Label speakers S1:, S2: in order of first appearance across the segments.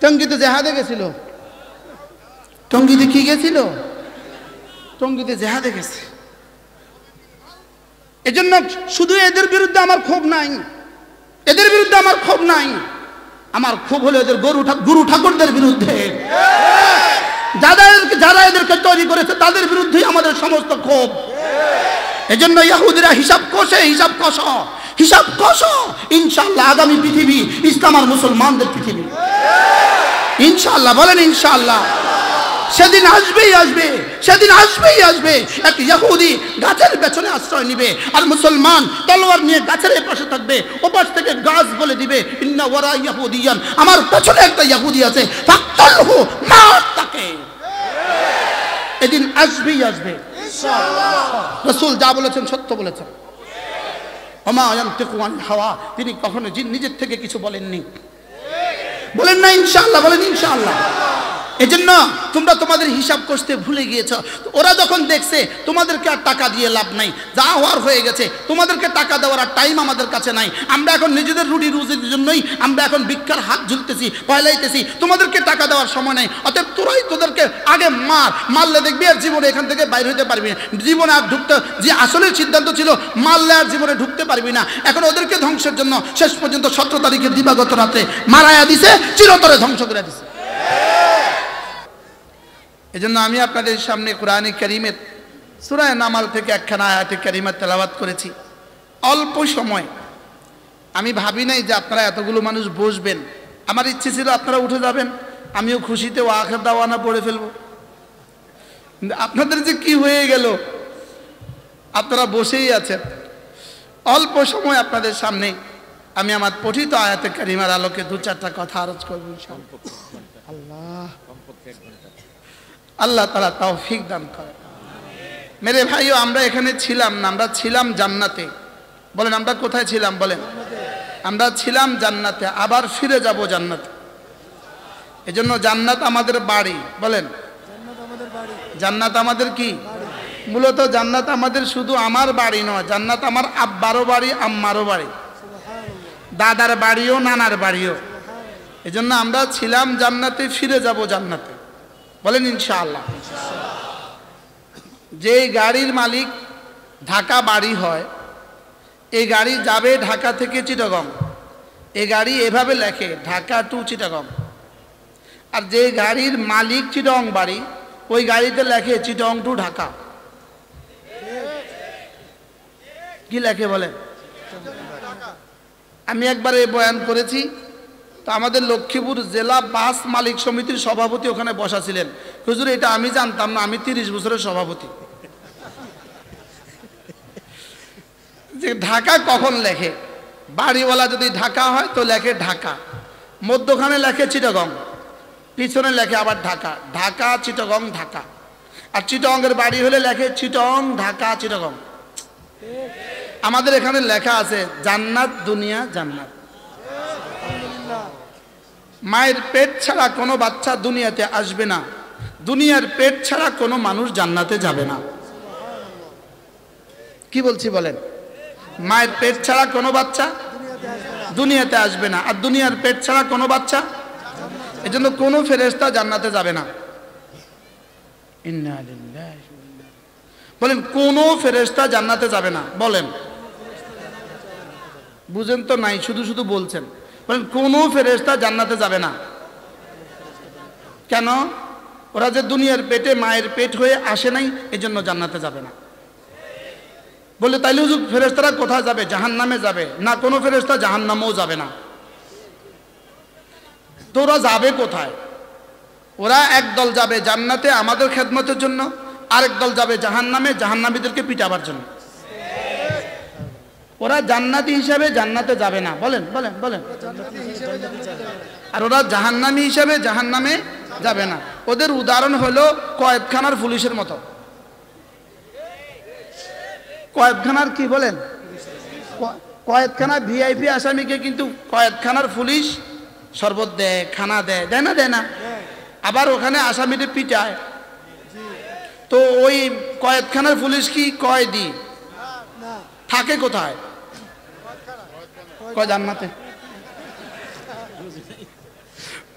S1: টঙ্গীতে জেহাদে গেছিল। টঙ্গীতে কি গেছিল? টঙ্গীতে জেহাদে গেছে। এজন্য শুধু এদের বিরুদ্ধে আমার ক্ষোভ নাই, এদের বিরুদ্ধে আমার ক্ষোভ নাই, আমার ক্ষোভ হলো এদের গুরু ঠাকুরদের বিরুদ্ধে। যারা এদেরকে তৈরি করেছে তাদের বিরুদ্ধেই আমাদের সমস্ত ক্ষোভ। এজন্য ইহুদিরা হিসাব কষো। ইনশাআল্লাহ আগামী পৃথিবী ইসলাম আর মুসলমানদের পৃথিবী, ইনশাআল্লাহ। বলেন ইনশাআল্লাহ। সেদিন আসবেই আসবে। এক ইহুদি গাছের পেছনে আশ্রয় নিবে, আর মুসলমান তলোয়ার নিয়ে গাছের পাশে থাকবে। ওপাশ থেকে গাছ বলে দিবে, ইন্না ওয়ারা ইহুদিয়ান, আমার পেছনে একটা ইহুদি আছে, ফাকতুলহু, মার তাকে। এদিন আসবে ইনশাআল্লাহ। রাসূল যা বলেছেন সত্য বলেছেন। ওমা ইয়ানতিকু আন হাওয়া, তিনি কখনো নিজের থেকে কিছু বলেননি। বলেন না ইনশাআল্লাহ? বলেন ইনশাআল্লাহ। এজন্য তোমরা তোমাদের হিসাব করতে ভুলে গিয়েছো। ওরা যখন দেখছে তোমাদেরকে আর টাকা দিয়ে লাভ নাই, যা হওয়ার হয়ে গেছে, তোমাদেরকে টাকা দেওয়ার আর টাইম আমাদের কাছে নাই। আমরা এখন নিজেদের রুটি রুজির জন্যই আমরা এখন ভিক্ষার হাত ঝুলতেছি, পয়লাইতেছি। তোমাদেরকে টাকা দেওয়ার সময় নাই। অতএব তোদেরকে আগে মারলে দেখবি আর জীবনে এখান থেকে বাইরে হতে পারবি না। জীবনে আর ঢুকতে, যে আসলে সিদ্ধান্ত ছিল মারলে আর জীবনে ঢুকতে পারবি না। এখন ওদেরকে ধ্বংসের জন্য শেষ পর্যন্ত 17 তারিখের দিবাগত রাতে মারায়া দিছে, চিরতরে ধ্বংস করে দিছে। এজন্য আমি আপনাদের সামনে কোরআনে কারীমের সূরা নামাল থেকে একখানা আয়াতে কারিমা তেলাওয়াত করেছি। অল্প সময়, আমি ভাবি নাই যে আপনারা এতগুলো মানুষ বসবেন। আমার ইচ্ছে ছিল আপনারা উঠে যাবেন, আমিও খুশিতে আখির দাওয়ানা পড়ে ফেলবো। কিন্তু আপনাদের যে কি হয়ে গেল, আপনারা বসেই আছেন। অল্প সময় আপনাদের সামনে আমি আমার পঠিত আয়াতে কারিমার আলোকে 2-4টা কথা আরজ করব ইনশাআল্লাহ। আল্লাহ তাআলা তৌফিক দান করেন। মেরে ভাইও, আমরা এখানে ছিলাম না, আমরা ছিলাম জান্নাতে। বলেন আমরা কোথায় ছিলাম? বলেন আমরা ছিলাম জান্নাতে, আবার ফিরে যাব জান্নাতে। এজন্য জান্নাত আমাদের বাড়ি। বলেন জান্নাত আমাদের কি? মূলত জান্নাত আমাদের শুধু আমার বাড়ি নয়, জান্নাত আমার আব্বারও বাড়ি, আম্মারও বাড়ি, দাদার বাড়িও, নানার বাড়িও। এজন্য আমরা ছিলাম জান্নাতে, ফিরে যাব জান্নাতে। বলেন ইনশাআল্লাহ। যে গাড়ির মালিক ঢাকা বাড়ি হয়, এই গাড়ি যাবে ঢাকা থেকে চিটাগং, এই গাড়ি এভাবে লেখে ঢাকা টু চিটাগং। আর যে গাড়ির মালিক চিটাগং বাড়ি, ওই গাড়িতে লেখে চিটাগং টু ঢাকা। কি লেখে বলেন? আমি একবার এই বয়ান করেছি, তো আমাদের লক্ষ্মীপুর জেলা বাস মালিক সমিতির সভাপতি ওখানে বসা ছিলেন। হুজুর এটা আমি জানতাম না, আমি 30 বছরের সভাপতি। যে ঢাকা কখন লেখে, বাড়িওয়ালা যদি ঢাকা হয় তো লেখে ঢাকা, মধ্যখানে লেখে চিটাগং, পিছনে লেখে আবার ঢাকা। ঢাকা চিটাগং ঢাকা। আর চিটাগংয়ের বাড়ি হলে লেখে চিটাগং ঢাকা চিটাগং। আমাদের এখানে লেখা আছে জান্নাত দুনিয়া জান্নাত। মায়ের পেট ছাড়া কোনো বাচ্চা দুনিয়াতে আসবে না, দুনিয়ার পেট ছাড়া কোনো মানুষ জান্নাতে যাবে না। কি বলছি বলেন? মায়ের পেট ছাড়া কোনো বাচ্চা দুনিয়াতে আসবে না, আর দুনিয়ার পেট ছাড়া কোনো বাচ্চা, এজন্য কোনো ফেরেশতা জান্নাতে যাবে না। ইন্না লিল্লাহি, বলেন কোনো ফেরেশতা জান্নাতে যাবে না। বলেন, বুঝেন তো নাই, শুধু শুধু বলছেন। বলেন কোনো ফেরেশতা জান্নাতে যাবে না। কেন? ওরা যে দুনিয়ার পেটে মায়ের পেট হয়ে আসে নাই, এজন্য জান্নাতে যাবে না। বলে তাইলে হুজুর ফেরেশতারা কোথায় যাবে? জাহান্নামে যাবে। না, কোনো ফেরেশতা জাহান্নামেও যাবে না। তো ওরা যাবে কোথায়? ওরা একদল যাবে জান্নাতে আমাদের খেদমতের জন্য, আরেক দল যাবে জাহান্নামে, জাহান্নামীদেরকে পিটাবার জন্য। ওরা জান্নাতি হিসাবে জান্নাতে যাবে না। বলেন বলেন বলেন। আর ওরা জাহান্নামী হিসাবে জাহান্নামে যাবে না। ওদের উদাহরণ হলো কয়েদখানার পুলিশের মতো। কয়েদখানার কি বলেন? কয়েদখানার ভিআইপি আসামিকে কিন্তু কয়েদখানার পুলিশ শরবত দেয়, খানা দেয়, দেয় না? দেয় না? আবার ওখানে আসামিদের পিটায়। তো ওই কয়েদখানার পুলিশ কি কয়েদি থাকে কোথায়? কয় জান্নাতে।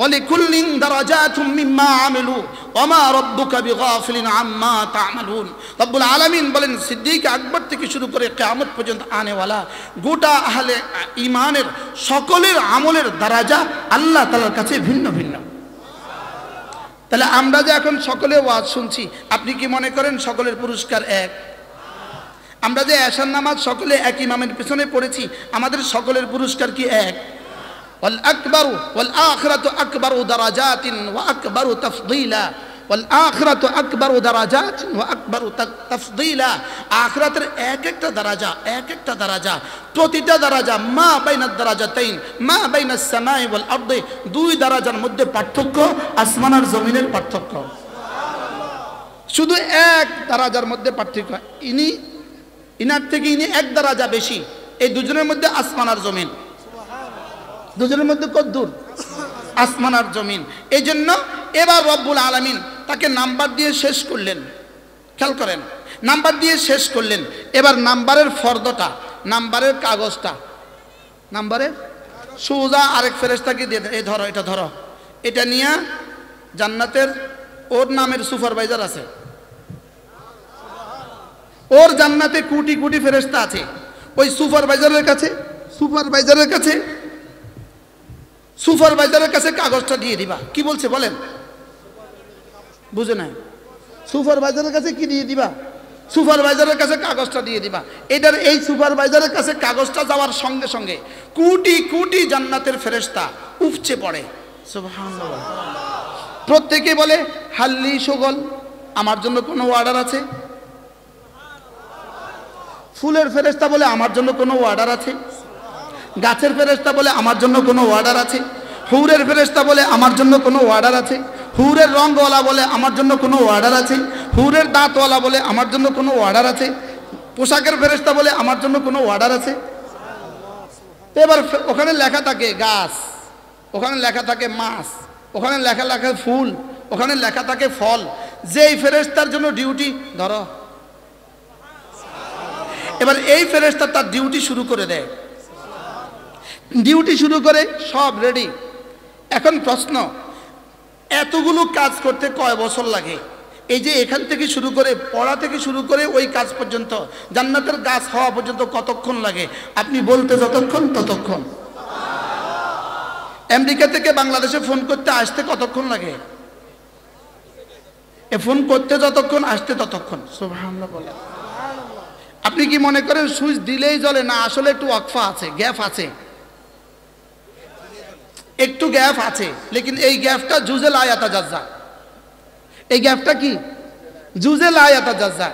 S1: ওয়ালিকুল্লিন দারাজাতুম মিম্মা আমিলু ওয়ামা রাব্বুকা বিগাফিলিন আম্মা তা'মালুন। রব্বুল আলামিন বলেন সিদ্দিক আকবর থেকে শুরু করে কিয়ামত পর্যন্ত আনেওয়ালা গোটা আহলে ঈমানের সকলের আমলের দারাজা আল্লাহ তাআলার কাছে ভিন্ন ভিন্ন। তাহলে আমরা যে এখন সকলে ওয়াজ শুনছি, আপনি কি মনে করেন সকলের পুরস্কার এক? আমরা যে এশার নামাজ সকলে এক ইমামের পিছনে পড়েছি, আমাদের সকলের পুরস্কার কি এক? ওয়াল আকবারু ওয়াল আখিরাতু আকবারু দারাজাতিন ওয়া আকবারু তাফদীলা, ওয়াল আখিরাতু আকবারু দারাজাতিন ওয়া আকবারু তাফদীলা। আখিরাতের এক একটা দারাজা, প্রতিটা দারাজা মা বাইনাদ দারাজাতাইন, মা বাইনাস সামাই ওয়াল আরদি, দুই দারাজার মধ্যে পার্থক্য আসমান আর জমিনের পার্থক্য। শুধু এক দারাজার মধ্যে পার্থক্য, ইনার থেকে ইনি এক দারাজা বেশি। এই দুজনের মধ্যে আসমান আর জমিন, দুজনের মধ্যে কত দূর? আসমান আর জমিন। এই জন্য এবার রব্বুল আলামিন তাকে নাম্বার দিয়ে শেষ করলেন। খেয়াল করেন, নাম্বার দিয়ে শেষ করলেন। এবার নাম্বারের ফর্দটা, নাম্বারের কাগজটা, নাম্বারের সোজা আরেক ফেরেশতাকে দিয়ে দেন, এই ধরো, এটা ধরো, এটা নিয়ে জান্নাতের ওর নামের সুপারভাইজার আছে, ওর জান্নাতে কোটি কোটি ফেরেশতা আছে, ওই সুপারভাইজারের কাছে কাগজটা দিয়ে দিবা। কি বলছে বলেন? বুঝে নাই? সুপারভাইজারের কাছে কি দিয়ে দিবা? সুপারভাইজারের কাছে কাগজটা দিয়ে দিবা। এটার এই সুপারভাইজারের কাছে কাগজটা যাওয়ার সঙ্গে সঙ্গে কোটি কোটি জান্নাতের ফেরেশতা উপচে পড়ে। সুবহানাল্লাহ। প্রত্যেকে বলে হাল্লি শোগল, আমার জন্য কোনো অর্ডার আছে? ফুলের ফেরেশতা বলে আমার জন্য কোনো অর্ডার আছে? গাছের ফেরেশতা বলে আমার জন্য কোনো অর্ডার আছে? হুরের ফেরেশতা বলে আমার জন্য কোনো অর্ডার আছে? হুরের রঙওয়ালা বলে আমার জন্য কোনো অর্ডার আছে? হুরের দাঁতওয়ালা বলে আমার জন্য কোনো অর্ডার আছে? পোশাকের ফেরেশতা বলে আমার জন্য কোনো অর্ডার আছে? এবার ওখানে লেখা থাকে গাছ, ওখানে লেখা থাকে মাছ, ওখানে লেখা ফুল, ওখানে লেখা থাকে ফল। যেই ফেরেশতার জন্য ডিউটি ধরো, এবার এই ফেরেশতা তার ডিউটি শুরু করে দেয়, ডিউটি শুরু করে, সব রেডি। এখন প্রশ্ন, এতগুলো কাজ করতে কয় বছর লাগে? এই যে এখান থেকে শুরু করে, পড়া থেকে শুরু করে ওই কাজ পর্যন্ত, জান্নাতের গাছ হওয়া পর্যন্ত কতক্ষণ লাগে? আপনি বলতে যতক্ষণ ততক্ষণ। আমেরিকা থেকে বাংলাদেশে ফোন করতে আসতে কতক্ষণ লাগে? এ ফোন করতে যতক্ষণ, আসতে ততক্ষণ। সুবহানাল্লাহ বলেন। আপনি কি মনে করেন সুইচ দিলেই জ্বলে? না, আসলে একটু ওয়াকফা আছে, গ্যাপ আছে, একটু গ্যাপ আছে। লেকিন এই গ্যাপটা জুজে লা ইয়াতাজাজ্জা। এই গ্যাপটা কি? জুজে লা ইয়াতাজাজ্জা।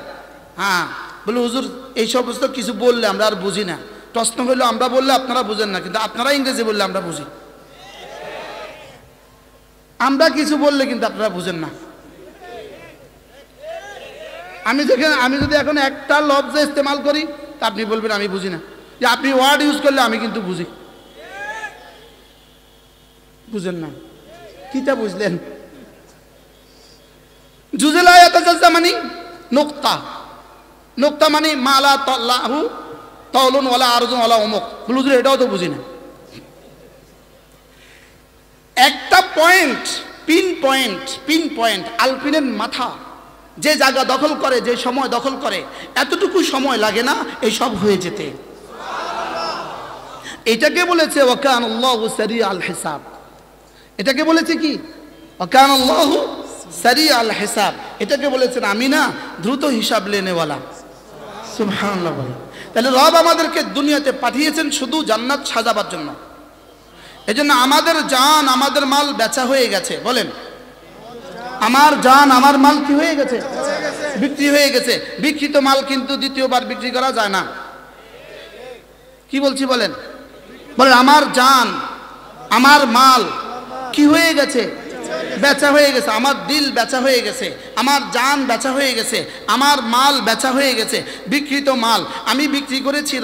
S1: হ্যাঁ, বলে হুজুর এই সমস্ত কিছু বললে আমরা আর বুঝি না। প্রশ্ন হইলো আমরা বললে আপনারা বুঝেন না, কিন্তু আপনারা ইংরেজি বললে আমরা বুঝি। আমরা কিছু বললে কিন্তু আপনারা বুঝেন না। আমি যদি এখন একটা লফজ ইস্তেমাল করি, তা আপনি বলবেন আমি বুঝি না। যে আপনি ওয়ার্ড ইউজ করলে আমি কিন্তু বুঝি। বুঝেন না? কিটা বুঝলেন? জুজে লা ইয়াতাজাজ্জা মানে নুকতা, নুকতা মানে মালা তাল্লাহু তাউলুন ওয়ালা আরজুন ওয়ালা উমুক। হুজুর এটাও তো বুঝি না। একটা পয়েন্ট, পিন পয়েন্ট, আলপিনের মাথা যে জায়গা দখল করে, যে সময় দখল করে, এতটুকু সময় লাগে না এই সব হয়ে যেতে। এটাকে বলেছে ওয়াকানাল্লাহু সারিআল হিসাব। এটাকে বলেছে কি? ওয়াকানাল্লাহু সারিআল হিসাব। এটাকে বলেছেন আমি না দ্রুত হিসাব লেনেওয়ালা। সুবহানাল্লাহ বলেন। তাহলে রব আমাদেরকে দুনিয়াতে পাঠিয়েছেন শুধু জান্নাত সাজাবার জন্য। এজন্য আমাদের জান, আমাদের মাল বেচা হয়ে গেছে। বলেন, আমার জান, আমার মাল কি হয়ে গেছে? বিক্রি হয়ে গেছে। বিক্রিত মাল কিন্তু দ্বিতীয়বার বিক্রি করা যায় না। কি বলছি বলেন? বলেন আমার জান, আমার মাল কি হয়ে গেছে? বেচা হয়ে গেছে। আমার দিল বেচা হয়ে গেছে, আমার জান বেচা হয়ে গেছে, আমার মাল বেচা হয়ে গেছে। বিক্রিত মাল আমি বিক্রি করেছি,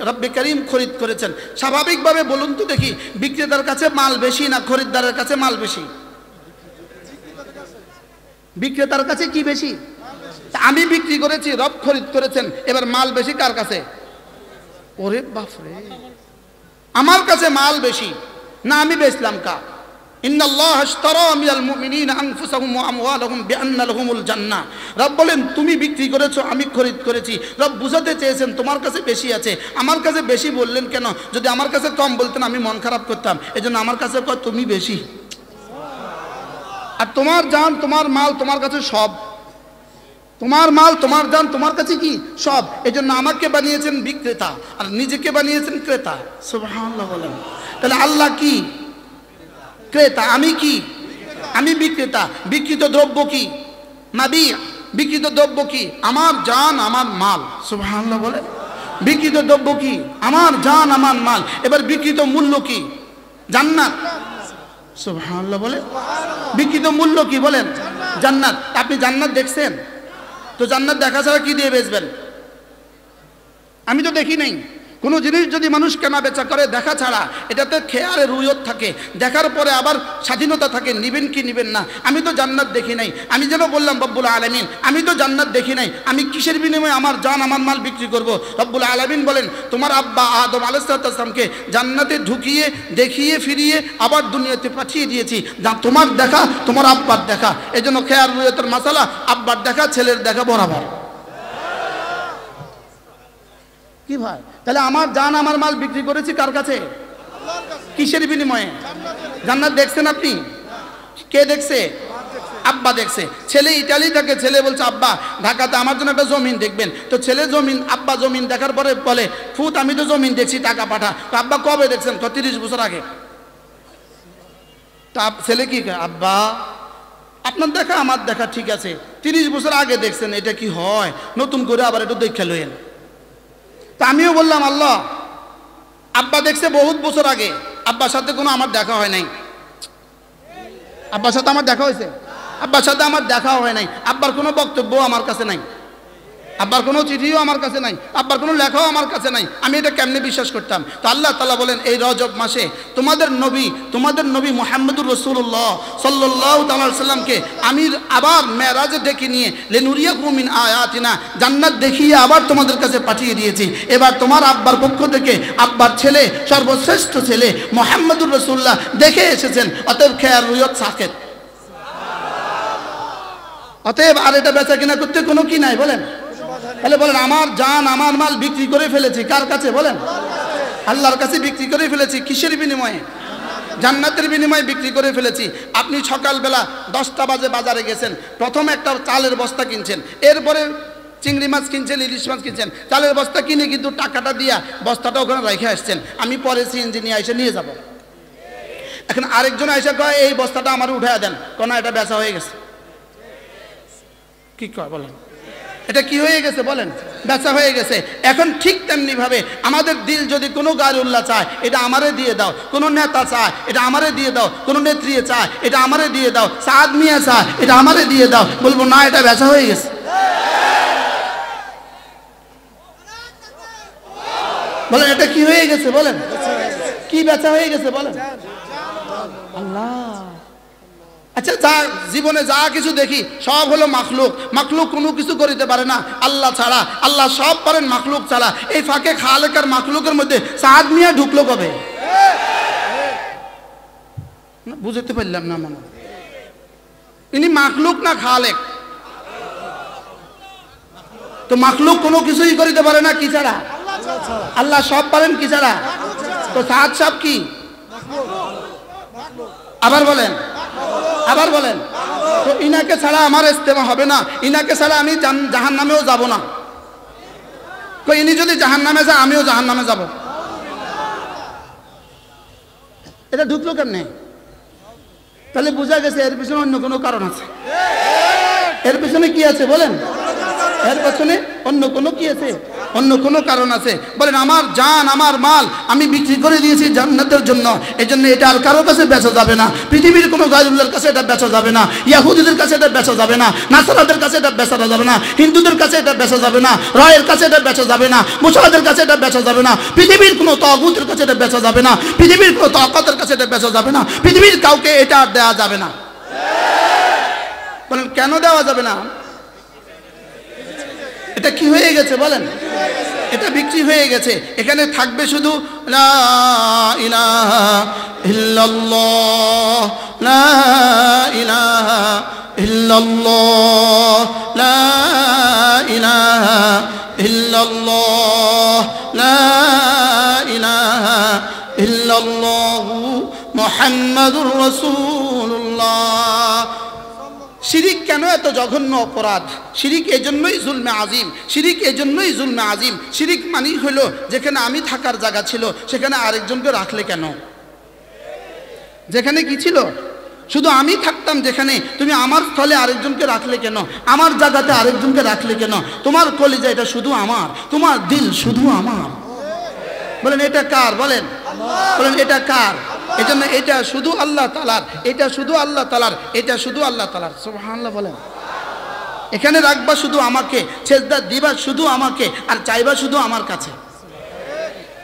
S1: রব্বে করিম খরিদ করেছেন। স্বাভাবিকভাবে বলুন তো দেখি, বিক্রেতার কাছে মাল বেশি না খরিদ্দারের কাছে মাল বেশি? বিক্রেতার কাছে কি বেশি? আমি বিক্রি করেছি, রব খরিদ করেছেন, এবার মাল বেশি কার কাছে? ওরে বাপরে, আমার কাছে মাল বেশি না আমি বেচলাম কা? ইন্নাল্লাহ আশতারা মিনাল মুমিনিনা আনফুসাহুম ওয়া আমওয়ালাহুম বিআন্না লাহুমুল জান্নাহ। রব বলেন তুমি বিক্রি করেছো, আমি খরিদ করেছি। রব বুঝাতে চেয়েছেন তোমার কাছে বেশি আছে, আমার কাছে বেশি বললেন কেন? যদি আমার কাছে কম বলতেন আমি মন খারাপ করতাম, এজন্য আমার কাছে কয় তুমি বেশি। আর তোমার জান তোমার মাল তোমার কাছে সব, তোমার মাল তোমার জান তোমার কাছে কি সব। এজন্য আমাকে বানিয়েছেন বিক্রেতা আর নিজেকে বানিয়েছেন ক্রেতা। সুবহানাল্লাহ বলেন। তাহলে আল্লাহ কি? ক্রেতা। আমি কি? আমি বিক্রেতা। বিক্রিত দ্রব্য কি? মাবি। বিক্রিত দ্রব্য কি? আমার জান আমার মাল। সুবহানাল্লাহ বলেন। বিক্রিত দ্রব্য কি? আমার জান আমার মাল। এবার বিক্রিত মূল্য কি? জান্নাত। সুবহানাল্লাহ বলেন। বিক্রিত মূল্য কি বলেন? জান্নাত। আপনি জান্নাত দেখছেন? তো জান্নাত দেখা ছাড়া কি দিয়ে বেচবেন? আমি তো দেখি নাই। কোনো জিনিস যদি মানুষ কেনা বেচা করে দেখা ছাড়া, এটাতে খেয়ালে রুয়ত থাকে, দেখার পরে আবার স্বাধীনতা থাকে, নিবেন কি নিবেন না। আমি তো জান্নাত দেখি নাই। আমি যেন বললাম রব্বুল আলামিন আমি তো জান্নাত দেখি নাই, আমি কিসের বিনিময়ে আমার জান আমার মাল বিক্রি করব? রব্বুল আলামিন বলেন তোমার আব্বা আদম আলাইহিস সালামকে জান্নাতে ঢুকিয়ে দেখিয়ে ফিরিয়ে আবার দুনিয়াতে পাঠিয়ে দিয়েছি, যা তোমার দেখা তোমার আব্বার দেখা। এজন্য খেয়াল রুয়তের মাসালা আব্বার দেখা ছেলের দেখা বরাবর। কি ভাই? তাহলে আমার জান আমার মাল বিক্রি করেছি কার কাছে? কিসের বিনিময়ে? জান্নাত দেখছেন আপনি? কে দেখছে? আব্বা দেখছে। ছেলে ইতালি থাকে, ছেলে বলছে আব্বা ঢাকাতে আমার জন্য একটা জমিন দেখবেন। তো ছেলে জমিন, আব্বা জমিন দেখার পরে বলে ফুত আমি তো জমিন দেখছি, টাকা পাঠা। তো আব্বা কবে দেখছেন? তো 30 বছর আগে। তা ছেলে কি আব্বা আপনার দেখা আমার দেখা ঠিক আছে, 30 বছর আগে দেখছেন, এটা কি হয়? নতুন করে আবার একটু দেখে লইেন। তা আমিও বললাম আল্লাহ আব্বা দেখছে বহুত বছর আগে, আব্বার সাথে কোনো আমার দেখা হয় নাই। আব্বার সাথে আমার দেখা হয়েছে? আব্বার সাথে আমার দেখা হয় নাই। আব্বার কোনো বক্তব্য আমার কাছে নাই, আব্বার কোনো চিঠিও আমার কাছে নাই, আব্বার কোনো লেখাও আমার কাছে নাই। আমি এটা কেমনে বিশ্বাস করতাম? তো আল্লাহ তাআলা বলেন এই রজব মাসে তোমাদের নবী মুহাম্মদুর রাসূলুল্লাহ সাল্লাল্লাহু তাআলা সাল্লামকে আমি আবার মেরাজে ডেকে নিয়ে লিনুরিয়াকুম মিন আয়াতিনা জান্নাত দেখিয়ে আবার তোমাদের কাছে পাঠিয়ে দিয়েছি। এবার তোমার আব্বার পক্ষ থেকে আব্বার ছেলে সর্বশ্রেষ্ঠ ছেলে মুহাম্মদুর রাসূলুল্লাহ দেখে এসেছেন। অতএব খেয়ার রুয়ত সাকেত। অতএব আর এটা বেচা কিনা করতে কোনো কি নাই বলেন? তাহলে বলেন আমার জান আমার মাল বিক্রি করে ফেলেছি কার কাছে বলেন? আল্লাহর কাছে বিক্রি করে ফেলেছি। কিসের বিনিময়ে? জান্নাতের বিনিময়ে বিক্রি করে ফেলেছি। আপনি সকালবেলা 10টা বাজে বাজারে গেছেন, প্রথম একটা চালের বস্তা কিনছেন, এরপরে চিংড়ি মাছ কিনছেন, ইলিশ মাছ কিনছেন, চালের বস্তা কিনে কিন্তু টাকাটা দিয়া বস্তাটা ওখানে রেখে আসছেন, আমি পরে সিএনজি নিয়ে এসে নিয়ে যাব। এখন আরেকজন এসে কয় এই বস্তাটা আমার উঠায় দেন, কোন এটা বেচা হয়ে গেছে। কি কয় বলেন? এটা কি হয়ে গেছে বলেন? বেচা হয়ে গেছে। এখন ঠিক তেমনি ভাবে আমাদের দিল যদি কোনো গায়রুল্লাহ চায় এটা আমারে দিয়ে দাও, কোনো নেতা চায় এটা আমারে দিয়ে দাও, কোনো নেত্রী চায় এটা আমারে দিয়ে দাও, সাদ মিয়া চায় এটা আমারে দিয়ে দাও, বলবো না এটা বেচা হয়ে গেছে। বলেন এটা কি হয়ে গেছে বলেন? কি বেচা হয়ে গেছে বলেন? আল্লাহ। আচ্ছা যা জীবনে যা কিছু দেখি সব হলো মাখলুক, মাখলুক কোনো কিছু করিতে পারে না আল্লাহ ছাড়া, আল্লাহ সব পারেন মাখলুক ছাড়া। এই ফাঁকে খালেক আর মাখলুকের মধ্যে সাদ মিয়া ঢুকলো কবে? বুঝতে পারলাম না মনে। ইনি মাখলুক না খালেক? তো মাখলুক কোনো কিছুই করিতে পারে না কি ছাড়া? আল্লাহ সব পারেন কি ছাড়া? তো সাদ সব কি? আবার বলেন, আবার বলেন। তো ইনাকে ছাড়া আমার ইস্তেমা হবে না, ইনাকে ছাড়া আমি জাহান্নামেও যাব না। তো ইনি যদি জাহান্নামে যায় আমিও জাহান্নামে যাব। এটা ঢুকলো কেমনে? তাহলে বোঝা গেছে এর পিছনে অন্য কোনো কারণ আছে। এর পিছনে কি আছে বলেন? এর পিছনে অন্য কোনো কি আছে? অন্য কোনো কারণ আছে। বলেন আমার জান আমার মাল আমি বিক্রি করে দিয়েছি জান্নাতের জন্য, এজন্য এটা আর কারো কাছে বেচা যাবে না। পৃথিবীর কোনো গায়রুল্লাহর কাছে এটা বেচা যাবে না, ইহুদিদের কাছে এটা বেচা যাবে না, নাসারাদের কাছে এটা বেচা যাবে না, হিন্দুদের কাছে এটা বেচা যাবে না, রায়ের কাছে এটা বেচা যাবে না, মুসলমানদের কাছে এটা বেচা যাবে না, পৃথিবীর কোনো তাগুতের কাছে এটা বেচা যাবে না, পৃথিবীর কোনো তাকতের কাছে এটা বেচা যাবে না, পৃথিবীর কাউকে এটা আর দেওয়া যাবে না। বলেন কেন দেওয়া যাবে না? এটা কি হয়ে গেছে বলেন? এটা বিক্রি হয়ে গেছে। এখানে থাকবে শুধু লা ইলাহা ইল্লাল্লাহ লা ইলাহা ইল্লাল্লাহ লা ইলাহা ইল্লাল্লাহ লা ইলাহা ইল্লাল্লাহু মুহাম্মাদুর রাসূলুল্লাহ। শিরিক কেন এত জঘন্য অপরাধ? শিরিক এজন্যই জুলমে আজিম, শিরিক এজন্যই জুলমে আজিম। শিরিক মানেই হলো যেখানে আমি থাকার জায়গা ছিল সেখানে আরেকজনকে রাখলে কেন? যেখানে কি ছিল শুধু আমি থাকতাম, যেখানে তুমি আমার স্থলে আরেকজনকে রাখলে কেন? আমার জায়গাতে আরেকজনকে রাখলে কেন? তোমার কলিজা এটা শুধু আমার, তোমার দিল শুধু আমার। বলেন এটা কার? বলেন বলেন এটা কার? এজন্য এটা শুধু আল্লাহ তাআলার, এটা শুধু আল্লাহ তাআলার, এটা শুধু আল্লাহ তাআলার। সুবহানাল্লাহ বলেন। এখানে রাখবা শুধু আমাকে, সেজদা দিবা শুধু আমাকে, আর চাইবা শুধু আমার কাছে।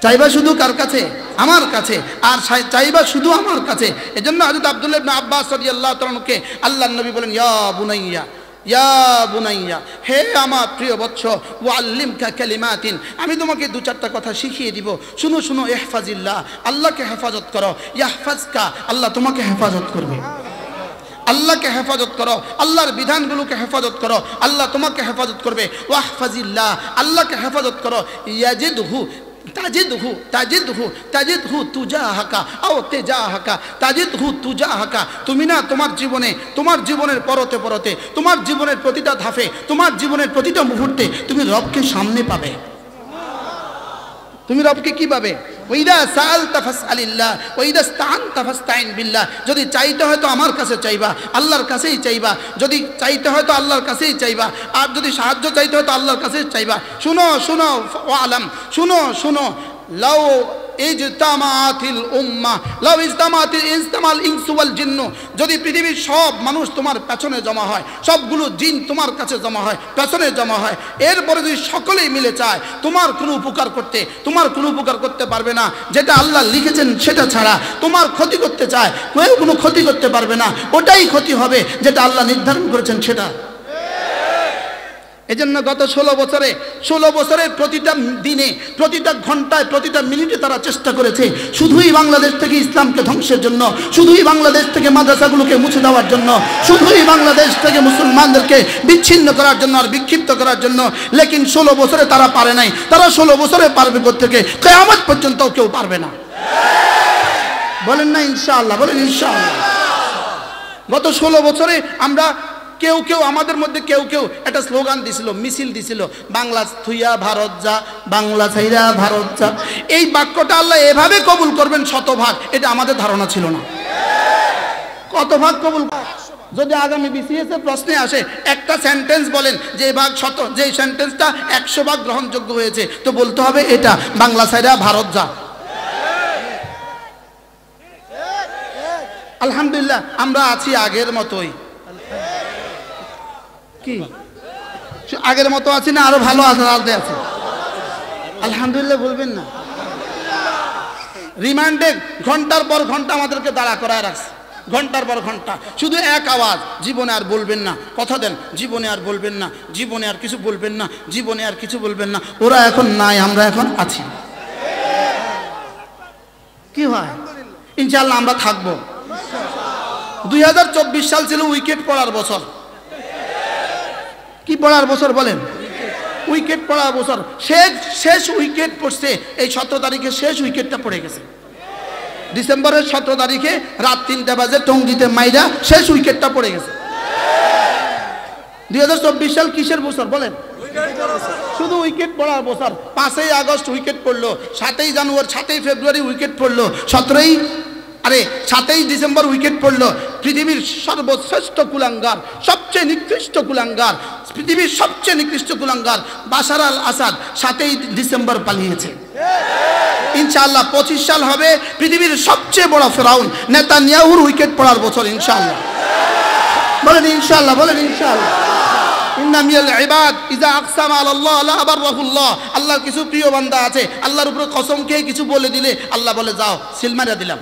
S1: চাইবা শুধু কার কাছে? আমার কাছে। আর চাইবা শুধু আমার কাছে। এজন্য হযরত আব্দুল্লাহ ইবনে আব্বাস রাদিয়াল্লাহু তাআলা কে আল্লাহর নবী বলেন, ইয়া বুনাইয়া ইয়া বুনাইয়া, হে আমার প্রিয় বৎস, ওয়াল্লিমকা কালিমাতিন, আমি তোমাকে দু চারটা কথা শিখিয়ে দিব। শুনো শুনো, ইহফাজিল্লাহ, আল্লাহকে হেফাজত করো, ইয়াহফাজকা, আল্লাহ তোমাকে হেফাজত করবে। আল্লাহকে হেফাজত করো, আল্লাহর বিধানগুলোকে হেফাজত করো, আল্লাহ তোমাকে হেফাজত করবে। ওয়াহফাজিল্লাহ, আল্লাহকে হেফাজত করো, ইয়াজিদহু তাজিদহু তাজিদহু তাজিদহু তুজাহাকা আও তেজাহাকা তাজিদহু তুজাহাকা। তুমি না তোমার জীবনে, তোমার জীবনের পরতে পরতে, তোমার জীবনের প্রতিটা ধাপে, তোমার জীবনের প্রতিটা মুহূর্তে তুমি রবকে সামনে পাবে। তুমি রবকে কি পাবে? ওয়াইদা সাআলতা ফাসআলিল্লাহ ওয়াইদা ইসতাআনতা ফাসতাইন বিল্লাহ। যদি চাইতে হয় তো আমার কাছে চাইবা, আল্লাহর কাছেই চাইবা। যদি চাইতে হয় তো আল্লাহর কাছেই চাইবা, আর যদি সাহায্য চাইতে হয় তো আল্লাহর কাছেই চাইবা। শুনো শুনো ওয়ালাম, শুনো শুনো, লাউ ইজতামাআতিল উম্মাহ লাউ ইজতামাল ইনসু ওয়াল জিন্নু, যদি পৃথিবীর সব মানুষ তোমার পেছনে জমা হয়, সবগুলো জিন তোমার কাছে জমা হয়, পেছনে জমা হয়, এরপরে যদি সকলেই মিলে চায় তোমার কোনো উপকার করতে, তোমার কোনো উপকার করতে পারবে না। যেটা আল্লাহ লিখেছেন সেটা ছাড়া তোমার ক্ষতি করতে চায়, কেউ কোনো ক্ষতি করতে পারবে না। ওটাই ক্ষতি হবে যেটা আল্লাহ নির্ধারণ করেছেন সেটা। এজন্য গত 16 বছরে প্রতিটা দিনে, প্রতিটা ঘন্টায়, প্রতিটা মিনিটে তারা চেষ্টা করেছে শুধুই বাংলাদেশ থেকে ইসলামকে ধ্বংসের জন্য, শুধুই বাংলাদেশ থেকে মাদ্রাসাগুলোকে মুছে দেওয়ার জন্য, শুধুই বাংলাদেশ থেকে মুসলমানদেরকে বিচ্ছিন্ন করার জন্য আর বিক্ষিপ্ত করার জন্য। লেকিন 16 বছরে তারা পারে নাই। তারা 16 বছরে পারবে কোত্থেকে? কিয়ামত পর্যন্ত কেউ পারবে না। বলেন না ইনশাআল্লাহ? বলেন ইনশাআল্লাহ। গত 16 বছরে আমরা কেউ কেউ আমাদের মধ্যে কেউ কেউ একটা স্লোগান দিছিল, মিছিল দিছিল, বাংলা থুইয়া ভারত যা, বাংলা ছাইরা ভারত যা। এই বাক্যটা আল্লাহ এভাবে কবুল করবেন 100 ভাগ, এটা আমাদের ধারণা ছিল না। কত ভাগ কবুল? যদি আগামী বিসিএস এর প্রশ্নে আসে একটা সেন্টেন্স বলেন যে ভাগ 100, যে সেন্টেন্সটা 100 ভাগ গ্রহণযোগ্য হয়েছে, তো বলতে হবে এটা বাংলা ছাইরা ভারত যা। আলহামদুলিল্লাহ আমরা আছি আগের মতোই। কি আগের মতো আছি না আরো ভালো আছে? আলহামদুলিল্লাহ বলবেন না? রিমান্ডে ঘন্টার পর ঘন্টা আমাদেরকে দাঁড়া করায় রাখছে, ঘন্টার পর ঘন্টা শুধু এক আওয়াজ, জীবনে আর বলবেন না। কথা দেন, জীবনে আর বলবেন না, জীবনে আর কিছু বলবেন না, জীবনে আর কিছু বলবেন না। ওরা এখন নাই, আমরা এখন আছি। কি হয়? ইনশাআল্লাহ আমরা থাকবো। 2024 সাল ছিল উইকেট পড়ার বছর। কি পড়ার বছর বলেন? উইকেট পড়ার বছর। শেষ উইকেট পড়ছে এই 17 তারিখে, শেষ উইকেটটা পড়ে গেছে। ডিসেম্বরের 17 তারিখে রাত 3টা বাজে টঙ্গিতে মাইরা শেষ উইকেটটা পড়ে গেছে। 2024 সাল কিসের বছর বলেন? শুধু উইকেট পড়ার বছর। 5ই আগস্ট উইকেট পড়লো, 7ই জানুয়ারি 7ই ফেব্রুয়ারি উইকেট পড়লো, 7ই ডিসেম্বর উইকেট পড়লো। পৃথিবীর সর্বশ্রেষ্ঠ কুলাঙ্গার, সবচেয়ে নিকৃষ্ট কুলাঙ্গার, পৃথিবীর সবচেয়ে নিকৃষ্ট কুলাঙ্গার বাশার আল আসাদ 7ই ডিসেম্বর পালিয়েছে। ইনশাআল্লাহ 25 সাল হবে পৃথিবীর সবচেয়ে বড় ফেরাউন নেতানিয়াহুর উইকেট পড়ার বছর ইনশাআল্লাহ। বলেন ইনশাআল্লাহ, বলেন ইনশাআল্লাহ। ইন্না মিনাল ইবাদ ইযা আকসামা আলাল্লাহ লা আবাররাহুল্লাহ। আল্লাহর কিছু প্রিয় বান্দা আছে, আল্লাহর উপরে কসম খেয়ে কিছু বলে দিলে আল্লাহ বলে যাও সিল মারিয়া দিলাম।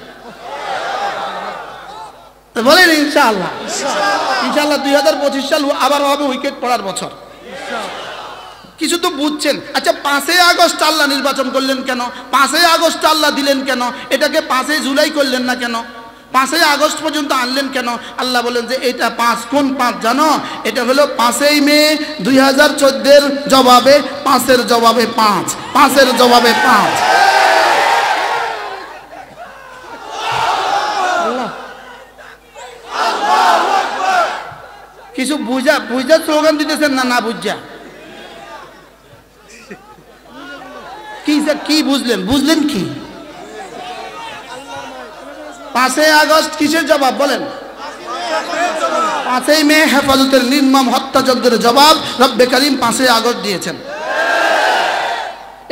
S1: বলেন ইনশাআল্লাহ। ইনশাআল্লাহ 2025 সাল আবার হবে উইকেট পড়ার বছর। কিছু তো বুঝছেন। আচ্ছা 5ই আগস্ট আল্লাহ নির্বাচন করলেন কেন? 5ই আগস্ট আল্লাহ দিলেন কেন? এটাকে 5ই জুলাই করলেন না কেন? 5ই আগস্ট পর্যন্ত আনলেন কেন? আল্লাহ বলেন যে এটা 5 কোন 5 জানো? এটা হলো 5ই মে 2014 জবাবে 5-এর জবাবে 5, 5-এর জবাবে 5। কিছু বুঝা স্লোগান দিতেছেন না বুঝা? কি বুঝলেন কি? 5ই আগস্ট কিসের জবাব বলেন? 5ই মে হেফাজতের নির্মম হত্যাযজ্ঞের জবাব রব্বে কারীম 5ই আগস্ট দিয়েছেন।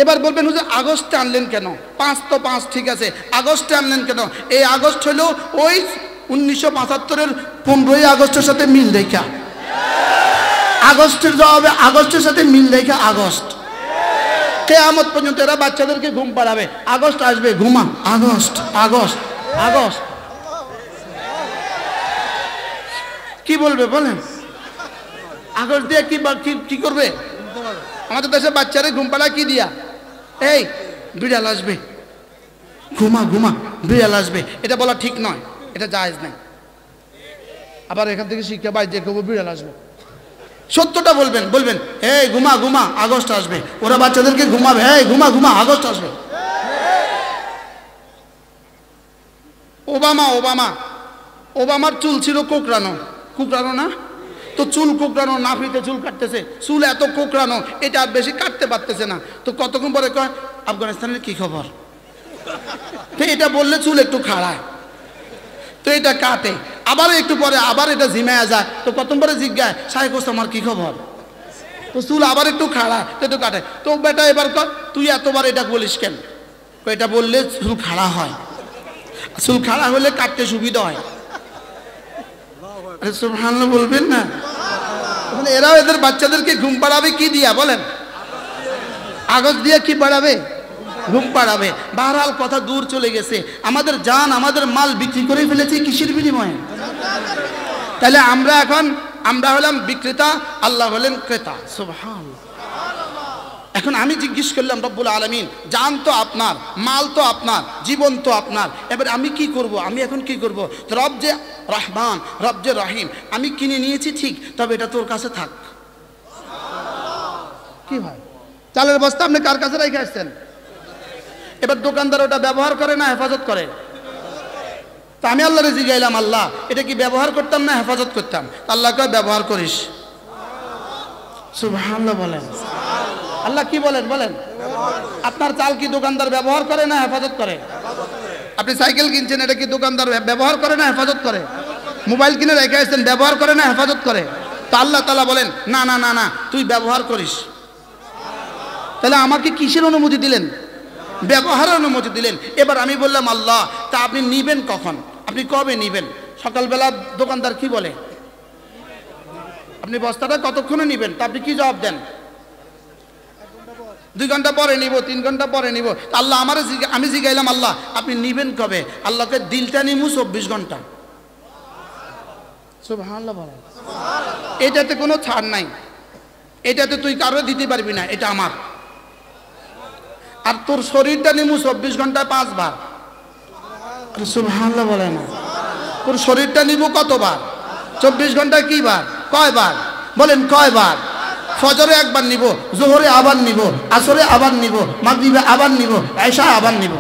S1: এবার বলবেন হুজুর আগস্টে আনলেন কেন? 5 তো 5 ঠিক আছে, আগস্টে আনলেন কেন? এই আগস্ট হলো ওই 1975-এর 15ই আগস্টের সাথে মিল দেখা, আগস্টের জবাবে আগস্টের সাথে মিল দেখা আগস্ট। কিয়ামত পর্যন্ত এরা বাচ্চাদেরকে ঘুম পাড়াবে, আগস্ট আসবে ঘুমা, আগস্ট আগস্ট আগস্ট। কি বলবে বলেন? আগস্ট দিয়ে কি করবে? আমাদের দেশে বাচ্চারা ঘুম পাড়া কি দিয়া? এই বিড়াল আসবে, ঘুমা ঘুমা, বিড়াল আসবে। এটা বলা ঠিক নয়, এটা জায়েজ নাই। আবার এখান থেকে শিক্ষা বাইর যে কেউ বিড়াল আসবে, সত্যটা বলবেন এই ঘুমা ঘুমা, আগস্ট আসবে। ওরা বাচ্চাদেরকে ঘুমাবে, এই ঘুমা ঘুমা, আগস্ট আসবে। ওবামার চুল ছিল কোকড়ানো না? তো চুল কোকড়ানো, নাফিতে চুল কাটতেছে, চুল এত কোকড়ানো, এটা আর বেশি কাটতে পারতেছে না। তো কতক্ষণ পরে কয় আফগানিস্তানের কি খবর? তো এটা বললে চুল একটু খাড়ায়, তো এটা কাটে। আবার একটু পরে আবার এটা ঝিমায়া যায়, তো কতক্ষণ পরে জিজ্ঞাসা শাহেখ আমার কি খবর? তো চুল আবার একটু খাড়া, তো একটু কাটে। তো বেটা এবার কর তুই এতবার এটা বলিস কেন? এটা বললে চুল খাড়া হয়, চুল খাড়া হলে কাটতে সুবিধা হয়। সুবহানাল্লাহ বলবেন না? এরাও এদের বাচ্চাদেরকে ঘুম পাড়াবে কি দিয়া বলেন? আগস্ট দিয়ে কি পাড়াবে? ঘুম পাড়াবে। বাহরহাল কথা দূর চলে গেছে। আমাদের জান, আমাদের মাল বিক্রি করে ফেলেছি কিসের বিনিময়ে? তাহলে আমরা হলাম বিক্রেতা, আল্লাহ হলেন ক্রেতা। সুবহানাল্লাহ। এখন আমি জিজ্ঞেস করলাম রব্বুল আলামিন, জান তো আপনার, মাল তো আপনার, জীবন তো আপনার, এবার আমি কি করব? আমি এখন কি করব? রব যে রহমান, রব যে রহিম, আমি কিনে নিয়েছি ঠিক, তবে এটা তোর কাছে থাক। কি ভাই, চালের বস্তা আপনি কার কাছে রেখে আসছেন? এবার দোকানদার ওটা ব্যবহার করে না হেফাজত করে? তা আমি আল্লাহরে জিজ্ঞাইলাম, আল্লাহ এটা কি ব্যবহার করতাম না হেফাজত করতাম? আল্লাহ কয় ব্যবহার করিস। সুবহানাল্লাহ বলেন। আল্লাহ কি বলেন? আপনার চাল কি দোকানদার ব্যবহার করে না হেফাজত করে? আপনি সাইকেল কিনছেন, এটা কি দোকানদার ব্যবহার করে না হেফাজত করে? মোবাইল কিনে রেখে আসছেন, ব্যবহার করে না হেফাজত করে? তো আল্লাহ তাআলা বলেন না না না না, তুই ব্যবহার করিস। তাহলে আমাকে কিসের অনুমতি দিলেন? ব্যবহারের অনুমতি দিলেন। এবার আমি বললাম আল্লাহ তা আপনি নিবেন কখন? আপনি কবে নিবেন? সকালবেলা দোকানদার কি বলে? আপনি বস্তাটা কতক্ষণে নিবেন? তা আপনি কি জবাব দেন? 2 ঘন্টা পরে নিব, 3 ঘন্টা পরে নিব। আল্লাহ আমি জিজ্ঞাইলাম আল্লাহ আপনি নিবেন কবে? আল্লাহকে দিলটা নিমু 24 ঘন্টা। সুবহানাল্লাহ বলেন। এটাতে কোনো ছাড় নাই, এটাতে তুই কারো দিতে পারবি না, এটা আমার। আর তোর শরীরটা নিমু 24 ঘন্টায় 5 বার। সুবহানাল্লাহ বলে না? তোর শরীরটা নিব কতবার? 24 ঘন্টায় কি বার? কয় বার বলেন? কয় বার? ফজরে একবার নিব, জোহরে আবার নিব, আসরে আবার নিব, মাগরিবে আবার নিব, এশা আবার নিব।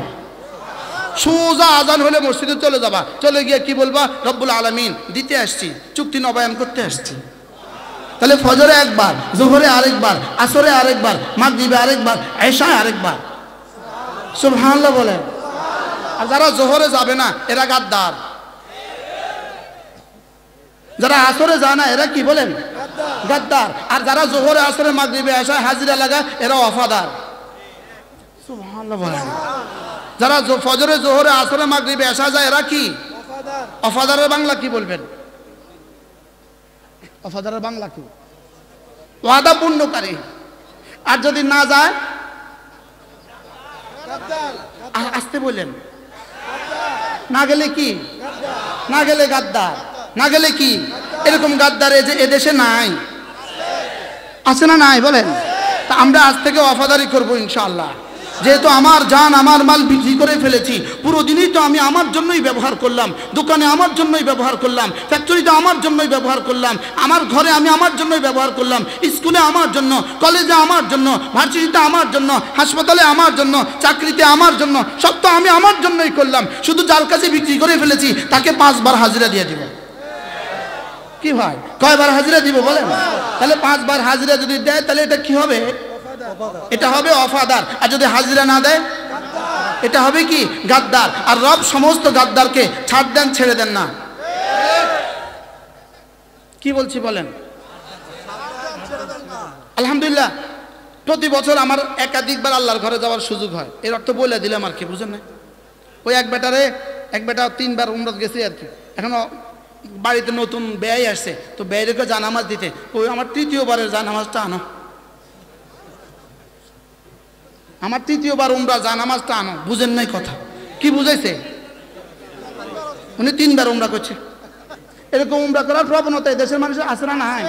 S1: সোজা আজান হলে মসজিদে চলে যাবা, চলে গিয়ে কি বলবা? রব্বুল আলামিন দিতে আসছি, চুক্তি নবায়ন করতে আসছি। তাহলে ফজরে একবার, জোহরে আরেকবার, আসরে আরেকবার, মাগরিবে আরেকবার, এশায় আরেকবার। সুবহানাল্লাহ বলে। আর যারা জোহরে যাবে না এরা গাদ্দার, যারা আসরে যায় না এরা কি বলেন? গাদ্দার। আর যারা জোহরে আসরে মাগরিবে এশায় হাজিরা লাগায় এরা ওয়াফাদার। সুবহানাল্লাহ বলে। যারা ফজরে জোহরে আসরে মাগরিবে এশায় যায় এরা কি? ওয়াফাদারের বাংলা কি বলবেন? ওয়াফাদারের বাংলা কি? ওয়াদা পূর্ণকারী। আর যদি না যায় আসতে বললেন, না গেলে কি? না গেলে গাদ্দার। না গেলে কি? এরকম গাদ্দার এদেশে নাই, আছে না নাই বলেন? তা আমরা আজ থেকে ওয়াফাদারি করবো ইনশাআল্লাহ। যেহেতু আমার জান আমার মাল বিক্রি করে ফেলেছি, পুরো দিনই তো আমি আমার জন্যই ব্যবহার করলাম, দোকানে আমার জন্যই ব্যবহার করলাম, ফ্যাক্টরিতে আমার জন্যই ব্যবহার করলাম, আমার ঘরে আমি আমার জন্যই ব্যবহার করলাম, স্কুলে আমার জন্য, কলেজে আমার জন্য, ভার্সিটিতে আমার জন্য, হাসপাতালে আমার জন্য, চাকরিতে আমার জন্য, সব তো আমি আমার জন্যই করলাম। শুধু যার কাছে বিক্রি করে ফেলেছি তাকে 5 বার হাজিরা দিয়ে দিব। কি ভাই, কয়বার হাজিরা দিব বলেন? তাহলে 5 বার হাজিরা যদি দেয় তাহলে এটা কি হবে? এটা হবে ওয়াফাদার। আর যদি হাজিরা না দেয় এটা হবে কি? গাদ্দার। আর রব সমস্ত গাদ্দারকে ছাড় দেন, ছেড়ে দেন না। কি বলছি বলেন? আলহামদুলিল্লাহ প্রতি বছর আমার একাধিকবার আল্লাহর ঘরে যাওয়ার সুযোগ হয়। এর অর্থ বলে দিলাম আর কি, বুঝেন না? ওই এক বেটা 3 বার উমরাত গেছে আর কি, এখনো বাড়িতে নতুন ব্যয় আসছে, তো ব্যয়কে জানামাজ দিতে ওই আমার 3য়-বারের জানামাজটা আনো, আমার 3য়-বার উমরা জানামাজটা আনো। বুঝেন নাই কথা? কি বুঝাইছে? উনি 3 বার উমরা করছে। এরকম উমরা করার প্রবণতা দেশের মানুষের আছে না নাই?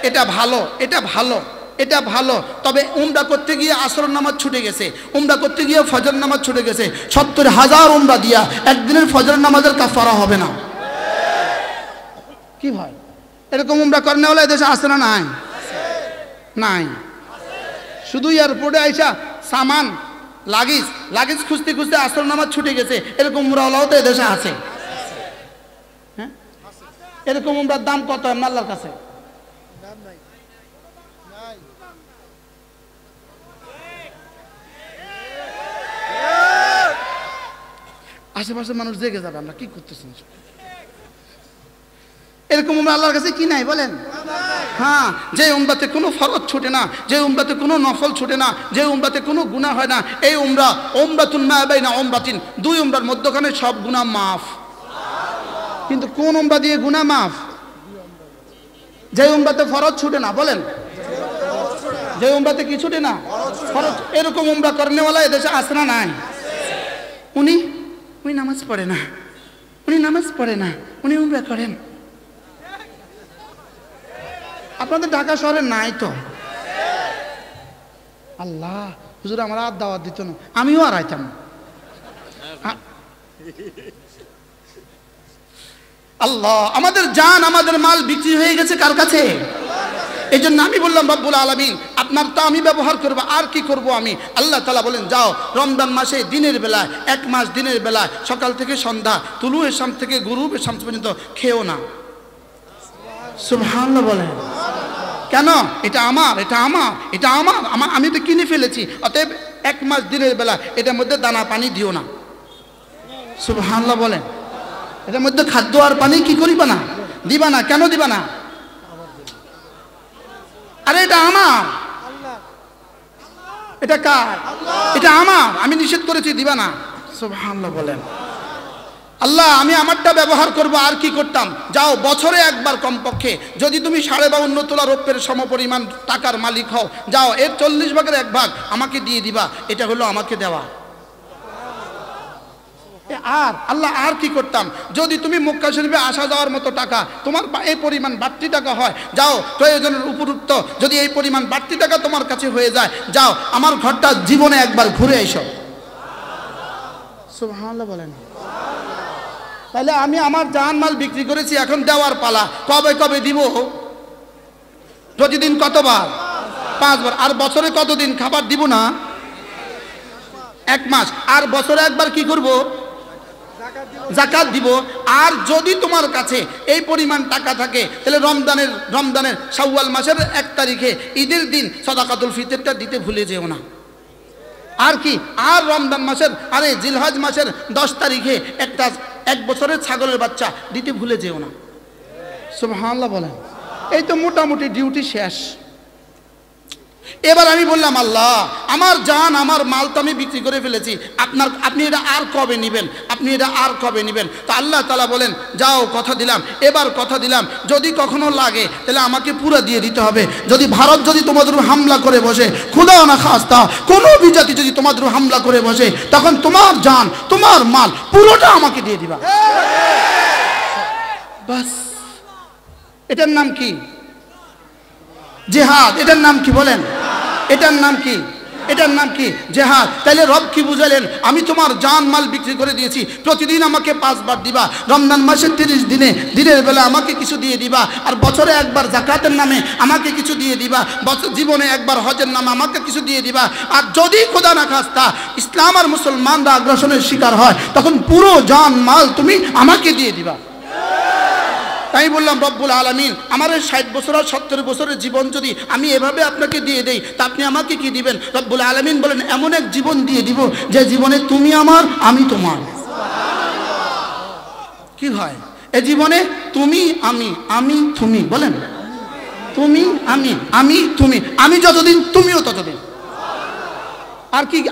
S1: এটা ভালো, এটা ভালো, এটা ভালো। তবে উমরা করতে গিয়ে আসর নামাজ ছুটে গেছে, উমরা করতে গিয়ে ফজর নামাজ ছুটে গেছে। 70,000 উমরা দিয়া একদিনের ফজর নামাজের কাফারা হবে না। কি ভাই, এরকম উমরা করেন না দেশে আছে না নাই? নাই। শুধু এয়ারপোর্টে আইসা সামান লাগেজ খুঁজতে খুঁজতে আসর নামাজ ছুটে গেছে, এরকম উমরাওয়ালাও তো এদেশে আছে। হ্যাঁ, এরকম উমরার দাম কত আল্লাহর কাছে? আশেপাশে মানুষ জেগে যাবে আমরা কি করতেছেন। এরকম উমরা আল্লাহর কাছে কি নাই বলেন? হ্যাঁ, যে উমরাতে কোনো ফরজ ছুটে না, যে উমরাতে কোনো নফল ছুটে না, যে উমরাতে কোনো গুনাহ হয় না, এই উমরাতুন মা বাইনা উমরাতিন, 2 উমরার মধ্যখানে সব গুনাহ মাফ। কিন্তু কোন উমরা দিয়ে গুনাহ মাফ? যে উমরাতে ফরজ ছুটে না। বলেন, যে উমরাতে কি ছুটে না? ফরজ। এরকম উমরা করেনওয়ালা এদেশে আছে না নাই? উনি নামাজ পড়ে না, উনি উমরা করেন। আপনাদের ঢাকা শহরে নাই তো? আল্লাহ, হুজুর আমার আর দাওয়াত দিত না, আমিও আর আইতাম। আল্লাহ, আমাদের জান আমাদের মাল বিক্রি হয়ে গেছে কার কাছে? এই জন্য আমি বললাম রব্বুল আলামিন আপনার তো আমি ব্যবহার করবো, আর কি করব আমি? আল্লাহ তাআলা বলেন যাও রমজান মাসে দিনের বেলায়, 1 মাস দিনের বেলায় সকাল থেকে সন্ধ্যা, তুলুয়ে শাম থেকে গুরুবে শামস পর্যন্ত খেও না। সুবহানাল্লাহ বলেন। কেন? এটা আমার, আমি তো কিনে ফেলেছি। অতএব 1 মাস দিনের বেলা এটার মধ্যে দানা পানি দিও না। সুবহানাল্লাহ বলেন। এটার মধ্যে খাদ্য আর পানি কি করিবা না? দিবা না। কেন দিবা না? আরে এটা আমার, এটা কার? এটা আমার, আমি নিষেধ করেছি, দিবা না। সুবহানাল্লাহ বলেন। আল্লাহ আমি আমারটা ব্যবহার করব, আর কি করতাম? যাও বছরে একবার কমপক্ষে যদি তুমি 52.5 তোলা রৌপ্যের সমপরিমাণ টাকার মালিক হও, যাও এর 40 ভাগের 1 ভাগ আমাকে দিয়ে দিবা। এটা হলো আমাকে দেওয়া। আর আল্লাহ আর কি করতাম? যদি তুমি মক্কা শরীফে আসা যাওয়ার মতো টাকা তোমার এই পরিমাণ বাড়তি টাকা হয়, যাও প্রয়োজনের উপযুক্ত যদি এই পরিমাণ বাড়তি টাকা তোমার কাছে হয়ে যায়, যাও আমার ঘরটা জীবনে একবার ঘুরে এসো। সুবহানাল্লাহ বলেন। তাহলে আমি আমার জান মাল বিক্রি করেছি, এখন দেওয়ার পালা। কবে দিব? প্রতিদিন কতবার? 5 বার। আর বছরে কতদিন খাবার দিব না? 1 মাস। আর বছরে একবার কি করব? যাকাত দিব। আর যদি তোমার কাছে এই পরিমাণ টাকা থাকে তাহলে রমজানের শাওয়াল মাসের 1 তারিখে ঈদের দিন সাদাকাতুল ফিতরটা দিতে ভুলে যেও না। আর কি? আর রমজান মাসের জিলহজ মাসের 10 তারিখে 1 বছরের ছাগলের বাচ্চা দিতে ভুলে যেও না। সুবহানাল্লাহ বলেন। এই তো মোটামুটি ডিউটি শেষ। এবার আমি বললাম আল্লাহ আমার জান আমার মাল তো আমি বিক্রি করে ফেলেছি, আপনি এটা আর কবে নেবেন? তো আল্লাহ তাআলা বলেন যাও কথা দিলাম, এবার কথা দিলাম যদি কখনো লাগে তাহলে আমাকে পুরো দিয়ে দিতে হবে। যদি ভারত যদি তোমাদের হামলা করে বসে, খুদা না খাস্তা কোনো বিজাতি যদি তোমাদের হামলা করে বসে, তখন তোমার জান তোমার মাল পুরোটা আমাকে দিয়ে দিবা। বাস। এটার নাম কি? জিহাদ। এটার নাম কি বলেন? এটার নাম কি? এটার নাম কি জিহাদ। তাইলে রব কি বুঝালেন, আমি তোমার জান মাল বিক্রি করে দিয়েছি, প্রতিদিন আমাকে 5 বার দিবা, রমজান মাসের 30 দিনে দিনের বেলা আমাকে কিছু দিয়ে দিবা, আর বছরে একবার যাকাতের নামে আমাকে কিছু দিয়ে দিবা, বছর জীবনে একবার হজের নামে আমাকে কিছু দিয়ে দিবা। আর যদি খোদা না খাস্তা ইসলাম আর মুসলমানরা আগ্রাসনের শিকার হয়, তখন পুরো জান মাল তুমি আমাকে দিয়ে দিবা। তাই বললাম রব্বুল আলামিন আমার 60 বছর আর 70 বছরের জীবন যদি আমি এভাবে আপনাকে দিয়ে দেই, তা আপনি আমাকে কি দিবেন? রব্বুল আলামিন বলেন এমন এক জীবন দিয়ে দিব যে জীবনে তুমি আমার আমি তোমার। কি হয় এই জীবনে? তুমি আমি, আমি তুমি, বলেন তুমি আমি, আমি তুমি, আমি যতদিন তুমিও ততদিন।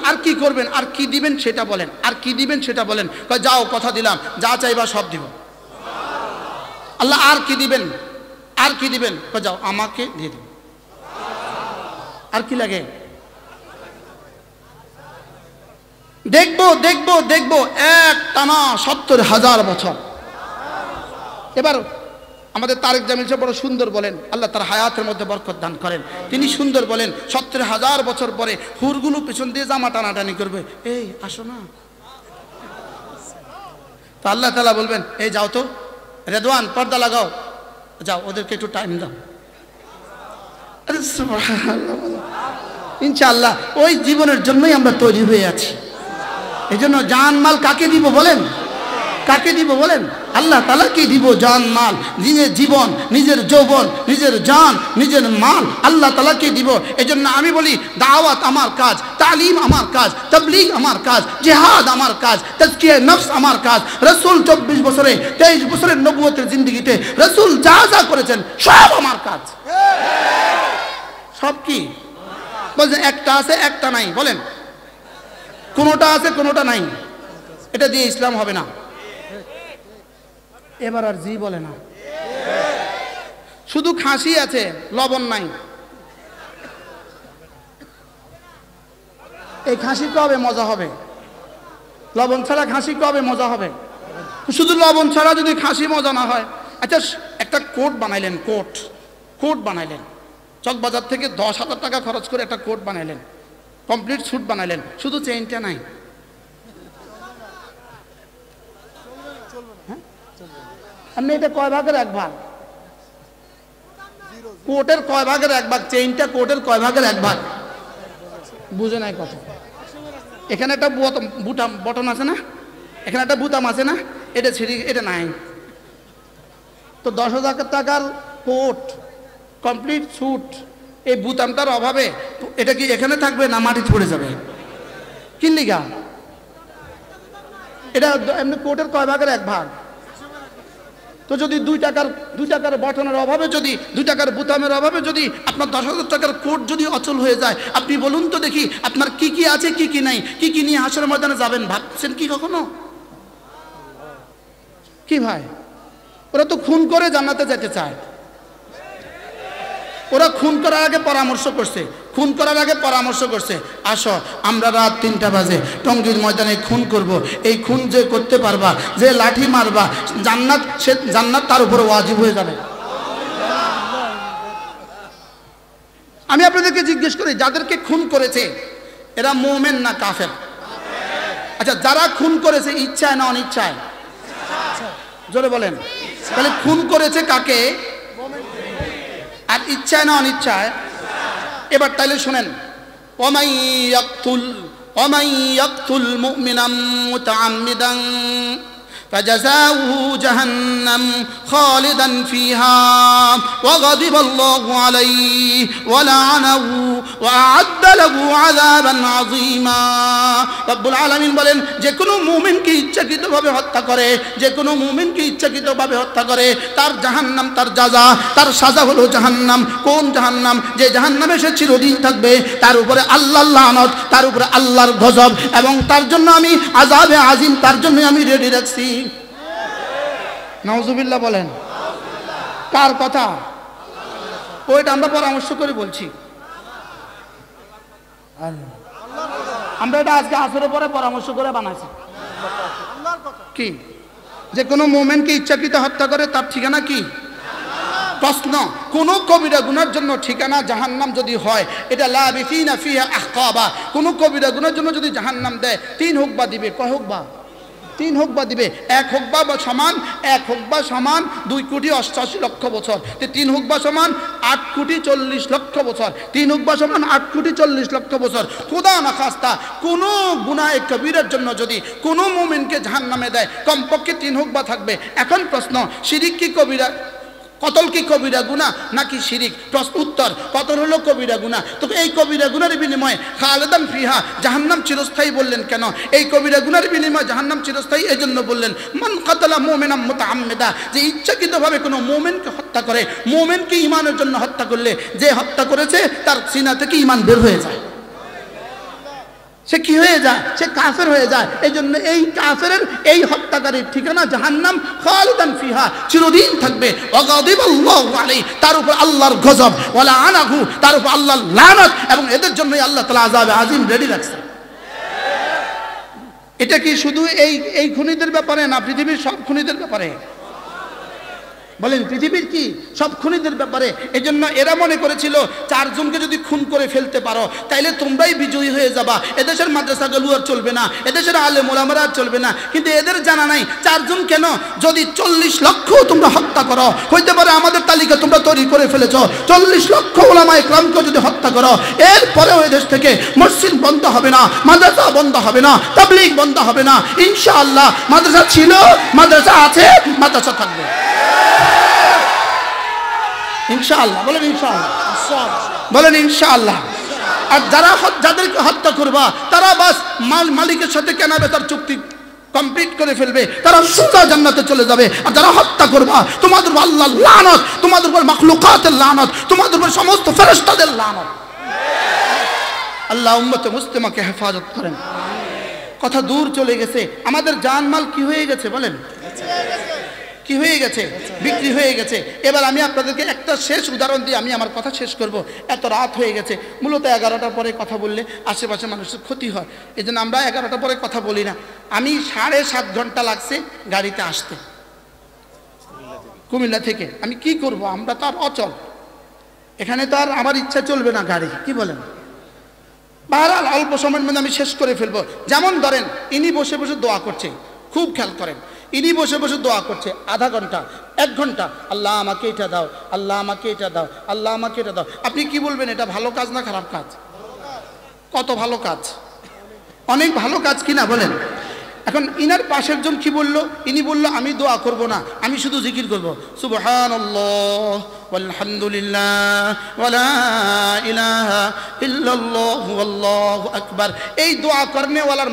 S1: আর কি করবেন, আর কি দিবেন সেটা বলেন, আর কি দিবেন সেটা বলেন। যাও কথা দিলাম, যা চাইবা সব দিব। আল্লাহ আর কি দিবেন, আর কি দিবেন? যাও আমাকে দিয়ে দিন, আর কি লাগে? দেখবো দেখবো দেখবো এক টানা 70,000 বছর। এবার আমাদের তারেক জামিল সাহেব বড় সুন্দর বলেন, আল্লাহ তার হায়াতের মধ্যে বরকত দান করেন, তিনি সুন্দর বলেন 70,000 বছর পরে হুরগুলো পেছন দিয়ে জামা টানাটানি করবে, এই আসো না। তো আল্লাহ তাআলা বলবেন এই যাও তো রেদওয়ান পর্দা লাগাও, যাও ওদেরকে একটু টাইম দাও। আরে সুবহানাল্লাহ, ইনশাআল্লাহ ওই জীবনের জন্যই আমরা তৈরি হয়ে আছি। এই জন্য জান মাল কাকে দিব বলেন, কাকে দিব বলেন? আল্লাহ তাআলাকে দিব জান মাল, নিজের জীবন, নিজের যৌবন, নিজের জান, নিজের মাল আল্লাহ তাআলাকে দিব। এজন্য আমি বলি দাওয়াত আমার কাজ, তালিম আমার কাজ, তাবলীগ আমার কাজ, জিহাদ আমার কাজ, তাজকিয়া নফস আমার কাজ। রাসূল 24 বছরে 23 বছরের নবুয়তের জিন্দেগিতে রাসূল যা যা করেছেন সব আমার কাজ। সব কি বলছেন? একটা আছে একটা নাই, বলেন কোনোটা আছে কোনোটা নাই, এটা দিয়ে ইসলাম হবে না। এবার আর জি বলে না, শুধু খাসি আছে লবণ নাই। এই খাসি কবে মজা হবে? লবণ ছাড়া খাসি কবে মজা হবে? শুধু লবণ ছাড়া যদি খাসি মজা না হয়। আচ্ছা একটা কোট বানাইলেন, কোট বানাইলেন, চকবাজার থেকে 10,000 টাকা খরচ করে একটা কোট বানাইলেন, কমপ্লিট স্যুট বানাইলেন, শুধু চেইনটা নাই। আপনি এটা কয় ভাগের এক ভাগ? কোটের কয় ভাগের এক ভাগ? চেইনটা কোটের কয় ভাগের এক ভাগ? বুঝে নাই কথা। এখানে একটা বটন আছে না, এখানে একটা বুতাম আছে না, এটা ছিঁড়ি, এটা নাই। তো 10,000 টাকার কোট কমপ্লিট স্যুট, এই বুতামটার অভাবে এটা কি এখানে থাকবে না মাটিতে পড়ে যাবে? কি লিগা? এটা এমনি কোটের কয় ভাগের এক ভাগ? তো যদি 2 টাকার বটনের অভাবে, যদি 2 টাকার বুতামের অভাবে যদি আপনার 10,000 টাকার কোট যদি অচল হয়ে যায়, আপনি বলুন তো দেখি আপনার কি কি আছে কি কি নাই, কি কি নিয়ে হাসরের ময়দানে যাবেন ভাবছেন কি কখনো? কি ভাই, ওরা তো খুন করে জান্নাতে যেতে চায়। ওরা খুন করার আগে পরামর্শ করছে, আসো আমরা রাত 3টা বাজে টঙ্গীর ময়দানে খুন করব। এই খুন যে করতে পারবা, যে লাঠি মারবা, জান্নাত তার উপরে ওয়াজিব হয়ে যাবে। আমি আপনাদেরকে জিজ্ঞেস করি, যাদেরকে খুন করেছে এরা মুমিন না কাফের? আচ্ছা যারা খুন করেছে ইচ্ছায় না অনিচ্ছায়? জোরে বলেন। তাহলে খুন করেছে কাকে? আর ইচ্ছায় না অনিচ্ছায়? এবার তাইলে শুনেন, ওমাই ইয়াকতুল মুমিনাম মুতাআম্মিদান فجزاؤه جهنم خالدا فيها وغضب الله عليه ولعنه وأعد له عذابا عظيما। রব্বুল আলামিন বলেন যে কোনো মুমিনকে ইচ্ছাকৃতভাবে হত্যা করে, যে কোনো মুমিনকে ইচ্ছাকৃতভাবে হত্যা করে তার জাহান্নাম, তার জাযা, তার সাজা হলো জাহান্নাম। কোন জাহান্নাম? যে জাহান্নামে সে চিরদিন থাকবে, তার উপরে আল্লাহর লানত, তার উপরে আল্লাহর গজব, এবং তার জন্য আমি আযাবে আজিম, তার জন্য আমি রেডি রাখছি। নাউজুবিল্লাহ বলেন। কার কথা? ওইটা আমরা পরামর্শ করে বলছি। আমরা এটা আজকে আসরের পরে পরামর্শ করে বানাইছি। কি? যে কোনো মুমিনকে ইচ্ছাকৃত হত্যা করে তার ঠিকানা কি? প্রশ্ন, কোন কবিরা গুনার জন্য ঠিকানা জাহান্নাম যদি হয়, এটা লাবিসিনা ফিহা আহকাবা, কোন কবিরা গুনার জন্য যদি জাহান্নাম দেয় 3 হুকবা দিবে। কয় হুকবা? 3 হুকবা দিবে। 1 হুকবা সমান 1 হুকবা সমান 2,88,00,000 বছর। 3 হুকবা সমান 8,40,00,000 বছর। 3 হুকবা সমান 8,40,00,000 বছর। খোদা না খাস্তা কোন গুনাহে কবিরার জন্য যদি কোন মুমিনকে জাহান্নামে দেয়, কমপক্ষে 3 হুকবা থাকবে। এখন প্রশ্ন, শিরিক কি কবিরা, কতল কি কবিরা গুনাহ নাকি শিরিক? উত্তর, কতল হলো কবিরা গুনাহ। তো এই কবিরা গুনার বিনিময়ে খালেদান ফিহা, জাহান্নাম চিরস্থায়ী বললেন কেন? এই কবিরা গুনার বিনিময়ে জাহান্নাম চিরস্থায়ী এজন্য বললেন, মান কাতালা মুমিনাম মুতাআম্মিদা, যে ইচ্ছাকৃতভাবে কোনো মুমিনকে হত্যা করে, মুমিনকে ঈমানের জন্য হত্যা করলে যে হত্যা করেছে তার সিনা থেকে ঈমান বের হয়ে যায়, সে কি হয়ে যায়? সে কাফের হয়ে যায়। এই জন্য এই কাফেরের, এই হত্যাকারীর ঠিকানা জাহান্নাম, খালিদান ফিহা, চিরদিন থাকবে। ওয়াগাদিবাল্লাহু আলাইহি, তার উপর আল্লাহর গজব, ওয়ালা আনাহু, তার উপর আল্লাহর লানত, এবং এদের জন্যই আল্লাহ তাআলা আযাবে আযীম রেডি রাখছেন। এটা কি শুধু এই খুনিদের ব্যাপারে না, পৃথিবীর সব খুনিদের ব্যাপারে? বলেন, পৃথিবীর কি সব খুনিদের ব্যাপারে। এই জন্য এরা মনে করেছিল 4 জনকে যদি খুন করে ফেলতে পারো তাইলে তোমরাই বিজয়ী হয়ে যাবা, এদেশের মাদ্রাসাগুলো আর চলবে না, এদেশের আলেম ওলামারা আর চলবে না। কিন্তু এদের জানা নাই 4 জন কেন, যদি 40 লক্ষ তোমরা হত্যা করো, হইতে পারে আমাদের তালিকা তোমরা তৈরি করে ফেলেছো, 40 লক্ষ ওলামা ইকরামকে যদি হত্যা করো, এরপরেও এদেশ থেকে মসজিদ বন্ধ হবে না, মাদ্রাসা বন্ধ হবে না, তাবলীগ বন্ধ হবে না। ইনশাআল্লাহ মাদ্রাসা ছিল, মাদ্রাসা আছে, মাদ্রাসা থাকবে ইনশাআল্লাহ। বলেন ইনশাআল্লাহ, বলেন ইনশাআল্লাহ। আর যাদেরকে হত্যা করবা তারা বাস মালিকের সাথে কেনা বেচার চুক্তি কমপ্লিট করে ফেলবে, তারা সোজা জান্নাতে চলে যাবে। আর যারা হত্যা করবা, তোমাদের উপর আল্লাহর লানত, তোমাদের উপর মাখলুকাতের লানত, তোমাদের উপর সমস্ত ফেরেশতাদের লানত। আল্লাহ উম্মতে মুসলিমাকে হেফাজত করেন। কথা দূর চলে গেছে, আমাদের জানমাল কি হয়ে গেছে? বলেন, কি হয়ে গেছে? বিক্রি হয়ে গেছে। এবার আমি আপনাদেরকে একটা শেষ উদাহরণ দিয়ে আমি আমার কথা শেষ করব। এত রাত হয়ে গেছে, মূলত 11টার পরে কথা বললে আশেপাশে মানুষের ক্ষতি হয়, এই জন্য আমরা 11টার পরে কথা বলি না। আমি 7.5 ঘন্টা লাগছে গাড়িতে আসতে কুমিল্লা থেকে। আমি কি করব, আমরা তো আর অচল, এখানে তো আর আমার ইচ্ছা চলবে না গাড়ি, কি বলেন? বাহরাল অল্প সময়ের মধ্যে আমি শেষ করে ফেলবো। যেমন ধরেন, ইনি বসে বসে দোয়া করছে, খুব খেয়াল করেন, ইনি বসে বসে দোয়া করছে আধা ঘন্টা, 1 ঘন্টা, আল্লাহ আমাকে এটা দাও, আল্লাহ আমাকে এটা দাও, আল্লাহ আমাকে এটা দাও। আপনি কি বলবেন, এটা ভালো কাজ না খারাপ কাজ? কত ভালো কাজ, অনেক ভালো কাজ কিনা বলেন। এখন ইনার পাশের জন কি বলল? ইনি বলল আমি দোয়া করব না, আমি শুধু জিকির করব, সুবহানাল্লাহ ওয়ালহামদুলিল্লাহ ওয়ালা ইলাহা ইল্লাল্লাহু আল্লাহু আকবার। এই দোয়া করনেওয়ালার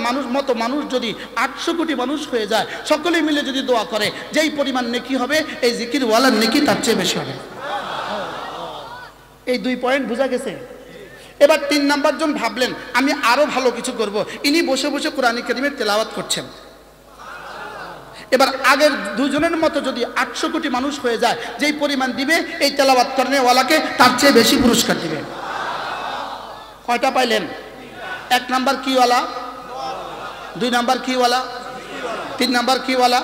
S1: মানুষ যদি 800 কোটি মানুষ হয়ে যায়, সকলে মিলে যদি দোয়া করে, যেই পরিমাণ নেকি হবে এই জিকিরওয়ালার নেকি তার চেয়ে বেশি হবে। এই 2 পয়েন্ট বোঝা গেছে। এবার 3 নাম্বার জন ভাবলেন আমি আরো ভালো কিছু করব। ইনি বসে বসে কোরআন কারীমের তেলাওয়াত করছেন। এবার আগের 2 জনের মতো যদি 800 কোটি মানুষ হয়ে যায়, যেই পরিমাণ দিবে এই তেলাওয়াত করনেওয়ালাকে তার চেয়ে বেশি পুরস্কার দিবে। কয়টা পাইলেন? 1 নাম্বার কি ওয়ালা, 2 নাম্বার কি ওয়ালা, 3 নাম্বার কি ওয়ালা।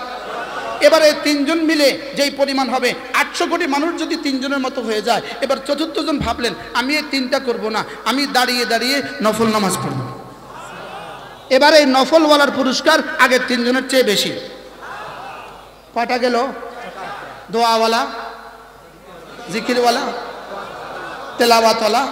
S1: এবারে 3 জন মিলে যেই পরিমাণ হবে, 800 কোটি মানুষ যদি 3 জনের মতো হয়ে যায়, এবার 4র্থ জন ভাবলেন আমি এই 3টা করব না, আমি দাঁড়িয়ে দাঁড়িয়ে নফল নামাজ পড়ব। এবার এই নফলওয়ালার পুরস্কার আগের 3 জনের চেয়ে বেশি। কয়টা গেল? দোয়াওয়ালা, জিকিরওয়ালা, তেলাওয়াতওয়ালা।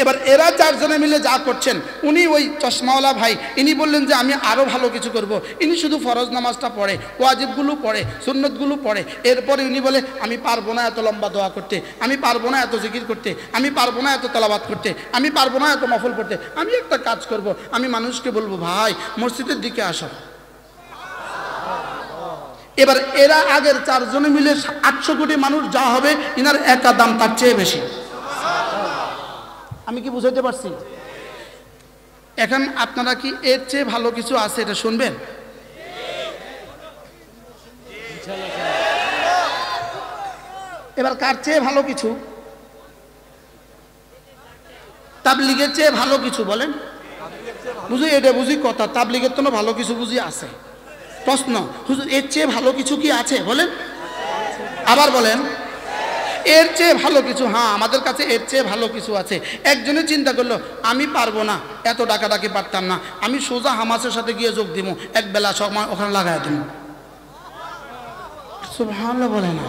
S1: এবার এরা 4 জনে মিলে যা করছেন, উনি ওই চশমাওয়ালা ভাই, ইনি বললেন যে আমি আরো ভালো কিছু করব। ইনি শুধু ফরজ নামাজটা পড়ে, ওয়াজিবগুলো পড়ে, সুন্নতগুলো পড়ে। এরপরে উনি বলে আমি পারবো না এত লম্বা দোয়া করতে, আমি পারবো না এত জিকির করতে, আমি পারবো না এত তেলাওয়াত করতে, আমি পারবো না এত নফল পড়তে। আমি একটা কাজ করব, আমি মানুষকে বলবো ভাই মসজিদের দিকে আসো। এবার এরা আগের 4 জনে মিলে 800 কোটি মানুষ যা হবে, ইনার একা দাম তার চেয়ে বেশি। আমি কি বুঝাইতে পারছি? এখন আপনারা কি এর চেয়ে ভালো কিছু আছে এটা শুনবেন? এবার কার চেয়ে ভালো কিছু? তাবলীগের চেয়ে ভালো কিছু বলেন। বুঝি এটা বুঝি কথা, তাবলীগের তো ভালো কিছু বুঝি আছে। প্রশ্ন, হুজুর এর চেয়ে ভালো কিছু কি আছে বলেন? আবার বলেন। এর চেয়ে ভালো কিছু, হ্যাঁ আমাদের কাছে এর চেয়ে ভালো কিছু আছে। একজনে চিন্তা করলো আমি পারবো না, এত ডাকাডাকি পারতাম না, আমি সোজা হামাসের সাথে গিয়ে যোগ দিব, এক বেলা সময় ওখানে লাগাই দিব। সুবহানাল্লাহ বলে না,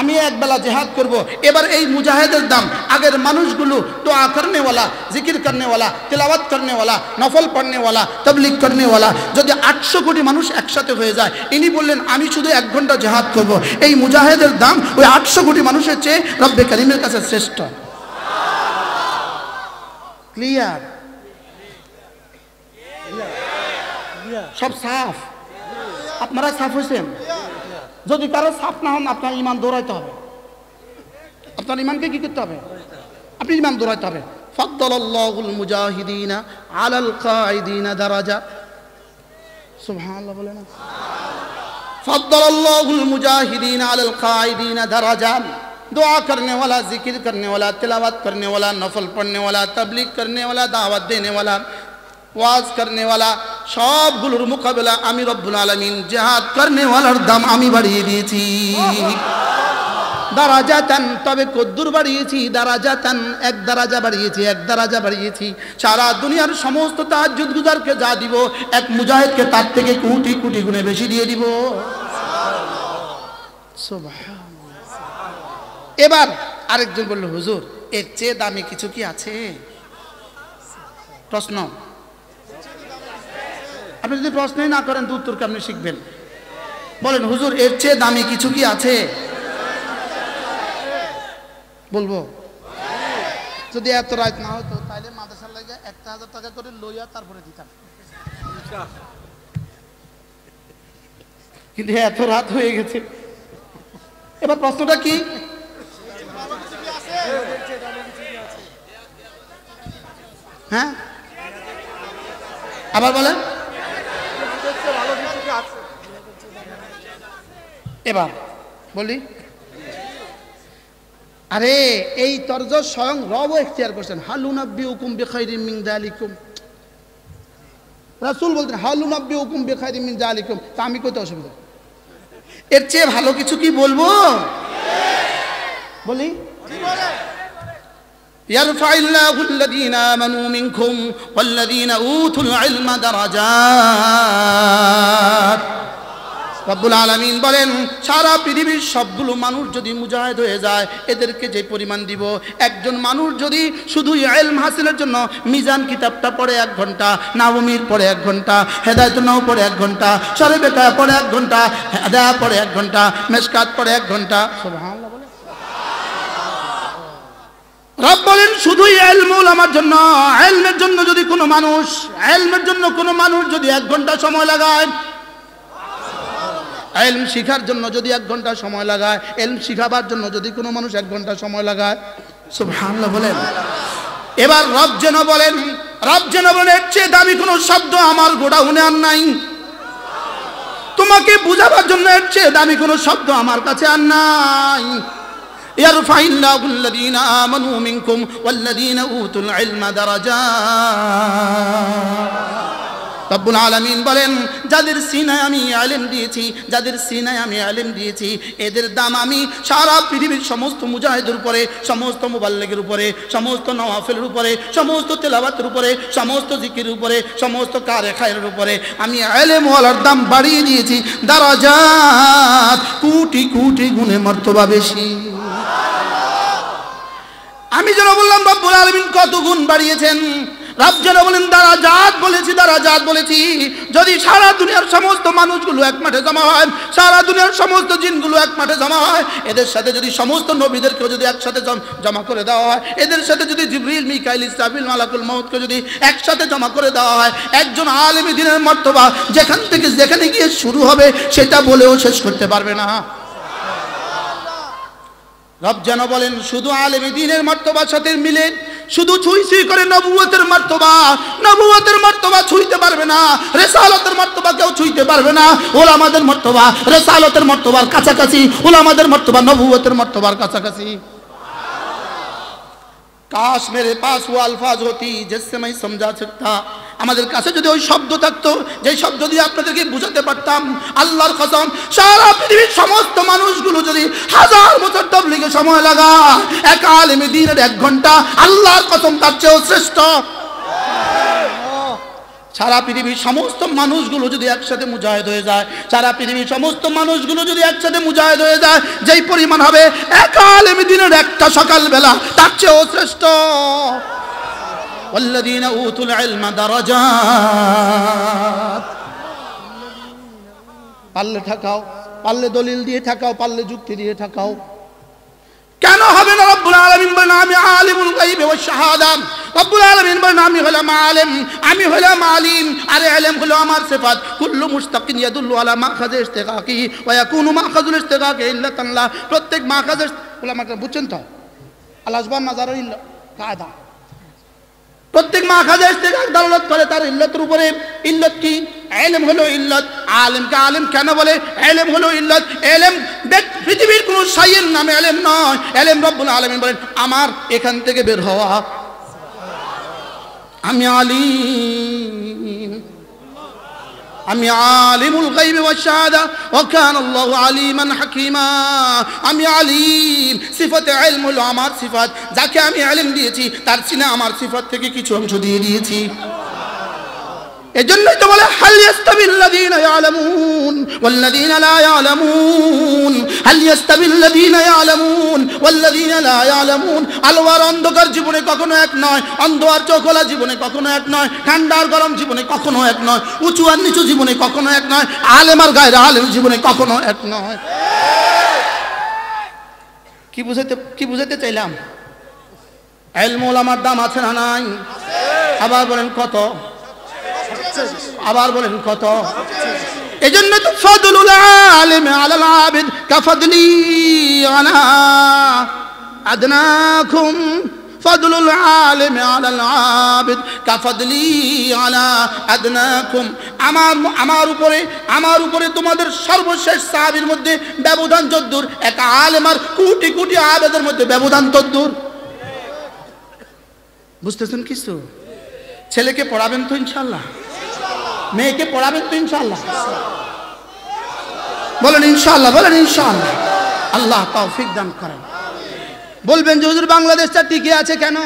S1: আমি এক বেলা জিহাদ করব। এবার এই মুজাহিদের দাম, আগের মানুষগুলো দোয়া করনেওয়ালা, জিকির করনেওয়ালা, তিলাওয়াত করনেওয়ালা, নফল পড়নেওয়ালা, তাবলীগ করনেওয়ালা যদি 800 কোটি মানুষ একসাথে হয়ে যায়, ইনি বললেন আমি শুধু 1 ঘন্টা জিহাদ করব। এই মুজাহিদের দাম ওই 800 কোটি মানুষের চেয়ে রব্বে কারীমের কাছে শ্রেষ্ঠ। ক্লিয়ার? সব সাফ? আপনারা সাফ হয়েছেন? যদি কারো সাফ না হন, আপনার ইমান দৌড়াইতে হবে। আপনার ইমানকে কি করতে হবে? আপনি ইমান দৌড়াইতে হবে। ফাদ্দালাল্লাহুল মুজাহিদিনা আলাল কাঈদিনা দারাজা। সুবহানাল্লাহ বলে না? ফাদ্দালাল্লাহুল মুজাহিদিনা আলাল কাঈদিনা দারাজা। दुआ करने वाला, जिक्र करने वाला, तिलावत करने वाला, नफल पढ़ने वाला, तबलीग करने वाला, दावत देने वाला, ওয়াজ करने वाला, সবগুলোর মোকাবেলা আমি রব্বুল আলামিন জিহাদ করনে ওয়ালার দাম আমি বাড়িয়ে দিয়েছি। দারাজাতান, তবে কদ্দুর বাড়িয়েছি? দারাজাতান, 1 দারাজা বাড়িয়েছি, 1 দারাজা বাড়িয়েছি। সারা দুনিয়ার সমস্ত তাহাজ্জুদ গুজারকে যা দিব, এক মুজাহিদকে তার থেকে কোটি কোটি গুণে বেশি দিয়ে দিব। সুবহানাল্লাহ। এবার আরেকজন বলল, হুজুর এর চেয়ে দামি কিছু কি আছে? প্রশ্ন, আপনি যদি প্রশ্নই না করেন তো উত্তর কেমনে শিখবেন? বলেন হুজুর এর চেয়ে দামি কিছু কি আছে? বলবো? যদি এত রাত না হতো তাহলে মাদ্রাসার লাগে 1000 টাকা করে লইয়া তারপরে দিতাম, কিন্তু এত রাত হয়ে গেছে। এবার প্রশ্নটা কি? হ্যাঁ আবার বলেন। এবার বলি, আরে এই তরজ স্বয়ং রব ইখতিয়ার করছেন। হালুনাব্বিউকুম বিখাইরিম মিন যালিকুম, রাসূল বলতেন হালুনাব্বিউকুম বিখাইরিম মিন যালিকুম। তা আমি কইতে অসুবিধা? এর চেয়ে ভালো কিছু কি বলবো? বলি, ইয়ারফাইল্লাহু আল্লাযীনা আমানু মিনকুম ওয়াল্লাযীনা উতুল ইলমা দারাজাত। রব্বুল আলামিন বলেন, সারা পৃথিবীর সবগুলো মানুষ যদি মুজাহিদ হয়ে যায়, এদেরকে যে পরিমাণ দিব, একজন মানুষ যদি শুধু ইলম হাসিলের জন্য মিজান কিতাবটা পড়ে 1 ঘন্টা, নাওমীর পড়ে 1 ঘন্টা, হেদায়েতুন নাও পড়ে 1 ঘন্টা, শরীফ বেকায়া পড়ে 1 ঘন্টা, হেদায়া পড়ে 1 ঘন্টা, মেশকাত পড়ে 1 ঘন্টা। সুবহানাল্লাহ বলে। রব বলেন শুধু ইলম উলামার জন্য, ইলমের জন্য যদি কোনো মানুষ, ইলমের জন্য কোনো মানুষ যদি 1 ঘন্টা সময় লাগায়, ইলম শিখার জন্য যদি 1 ঘন্টা সময় লাগায়, ইলম শিখাবার জন্য যদি কোনো মানুষ 1 ঘন্টা সময় লাগায়, সুবহানাল্লাহ বলেন। এবার রব যেন বলেন, এর চেয়ে দামি কোনো শব্দ আমার গোডাউনে আর নাই। তোমাকে বুঝাবার জন্য এর চেয়ে দামি কোনো শব্দ আমার কাছে আর নাই। ইয়ারফাইল্লাহু আল্লাযীনা আমানু মিনকুম ওয়াল্লাযীনা উতুল ইলমা দারাজাত। রব্বুল আলামিন বলেন, যাদের সিনায় আমি ইলম দিয়েছি, যাদের সিনায় আমি ইলম দিয়েছি, এদের দাম আমি সারা পৃথিবীর সমস্ত মুজাহিদের উপরে, সমস্ত মুবাল্লিগের উপরে, সমস্ত নওয়াফিলের উপরে, সমস্ত তেলাওয়াতের উপরে, সমস্ত জিকিরের উপরে, সমস্ত কারে খায়রের উপরে আমি ইলম ওয়ালার দাম বাড়িয়ে দিয়েছি। দারাজাত, কোটি কোটি গুণে মর্তবা বেশি। আমি যেন বললাম রব্বুল আলামিন কত গুণ বাড়িয়েছেন। রব যেন বলেন দারাজাত বলেছি, দারাজাত বলেছি। যদি সারা দুনিয়ার সমস্ত মানুষগুলো এক মাঠে জমা হয়, সারা দুনিয়ার সমস্ত জিনগুলো এক মাঠে জমা হয়, এদের সাথে যদি সমস্ত নবীদেরকে যদি একসাথে জমা করে দেওয়া হয়, এদের সাথে যদি জিবরিল, মিকাইল, ইসরাফিল, মালাকুল মউতকে যদি একসাথে জমা করে দেওয়া হয়, একজন আলেমে দ্বীনের মর্তবা যেখান থেকে যেখানে গিয়ে শুরু হবে সেটা বলেও শেষ করতে পারবে না। রব যেন বলেন শুধু আলেমে দ্বীনের মর্তবার সাথে মিলে শুধু ছুঁই করে নবুয়তের মর্তবা ছুঁইতে পারবে না, রিসালাতের মর্তবা কেউ ছুঁইতে পারবে না। উলামাদের মর্তবা রিসালাতের মর্তবার কাছাকাছি, উলামাদের মর্তবা নবুয়তের মর্তবার কাছাকাছি। काश मेरे पास वो अल्फाज होती जिससे मैं समझा सकता আমাদের কাছে যদি ওই শব্দ থাকতো যে শব্দ দিয়ে আপনাদেরকে বুঝাতে পারতাম আল্লাহর কসম সারা পৃথিবীর সমস্ত মানুষগুলো যদি হাজার বছর তাবলীগে সময় লাগায় এক আলেমে দ্বীনের 1 ঘন্টা আল্লাহর কসম তার চেয়েও শ্রেষ্ঠ সারা পৃথিবীর সমস্ত মানুষগুলো যদি একসাথে মুজাহিদ হয়ে যায় সারা পৃথিবীর সমস্ত মানুষগুলো যদি একসাথে মুজাহিদ হয়ে যায় যেই পরিমাণ হবে এক আলেমে দ্বীনের একটা সকালবেলা তার চেয়েও শ্রেষ্ঠ والذين اوتوا العلم درجات পাল্লে ঠাকাও পাল্লে দলিল দিয়ে ঠাকাও পাল্লে যুক্তি দিয়ে ঠাকাও কেন হবে না রব্বুল আলামিন বলেন আমি আলিমুল গায়ব ওয়াশ শাহাদা রব্বুল আলামিন বলেন আমি হলাম আলিম আমি হলাম আলিম আর ইলম হলো আমার সিফাত কুল্লু মুশতাকিন ইয়াদুল্লু আলা মাখাযে ইশতিকাকি ওয়া ইয়াকুনু মাখাযুল ইশতিকাকি ইল্লা তাল্লাহ প্রত্যেক মাখাযে উলামাকে বুঝছেন তো আল আসবাব মাজারুল ইল্লা কায়দা প্রত্যেক মাখাযে ইশতিকাক দালালত করে তার ইল্লাতের উপরে ইল্লাত কি ইলম হলো ইল্লাত আলিমকে আলিম কেন বলে ইলম হলো ইল্লাত ইলম পৃথিবীর কোন শাইয়ের নামে ইলম নয় ইলম রব্বুল আলামিন বলেন আমার এখান থেকে বের হওয়া আমি আলিম আমি আলিমুল গায়ব ওয়াশ শাহাদা ওয়া কানা আল্লাহু আলিমান হাকীমা আমি আলিম সিফাতে ইলম হলো আমার সিফাত যাকে আমি ইলম দিয়েছি তার সিনে আমার সিফাত থেকে কিছু অংশ দিয়ে দিয়েছি এজন্যই তো বলে হাল ইয়াস্তাবিল্লাযীনা ইয়ালামুন ওয়াল্লাযীনা লা ইয়ালামুন হাল ইয়াস্তাবিল্লাযীনা ইয়ালামুন ওয়াল্লাযীনা লা ইয়ালামুন আলো আর অন্ধকার জীবনে কখনো এক নয় অন্ধ আর চোখলা জীবনে কখনো এক নয় ঠান্ডা আর গরম জীবনে কখনো এক নয় উঁচু আর নিচু জীবনে কখনো এক নয় আলেম আর গায়রে আলেম জীবনে কখনো এক নয় কি বুঝাতে চাইলাম ইলম উলামার দাম আছে না নাই আবার বলেন কত আবার বলেন কত এজন্য তো ফাদলুল আলিম আলাল আবিদ কাফদলি আনা আদনাকুম ফাদলুল আলিম আলাল আবিদ কাফদলি আলা আদনাকুম আমার উপরে তোমাদের সর্বশেষ সাহাবীর মধ্যে ব্যবধান যদ্দূর এক আলেম আর কোটি কোটি আবেদের মধ্যে ব্যবধান তদ্দূর বুঝতেছেন কিছু ছেলেকে পড়াবেন তো ইনশাআল্লাহ মেয়েকে পড়াবেন তো ইনশাআল্লাহ বলেন ইনশাআল্লাহ বলেন ইনশাআল্লাহ আল্লাহ তৌফিক দান করেন বলবেন যে হুজুর বাংলাদেশটা টিকে আছে কেন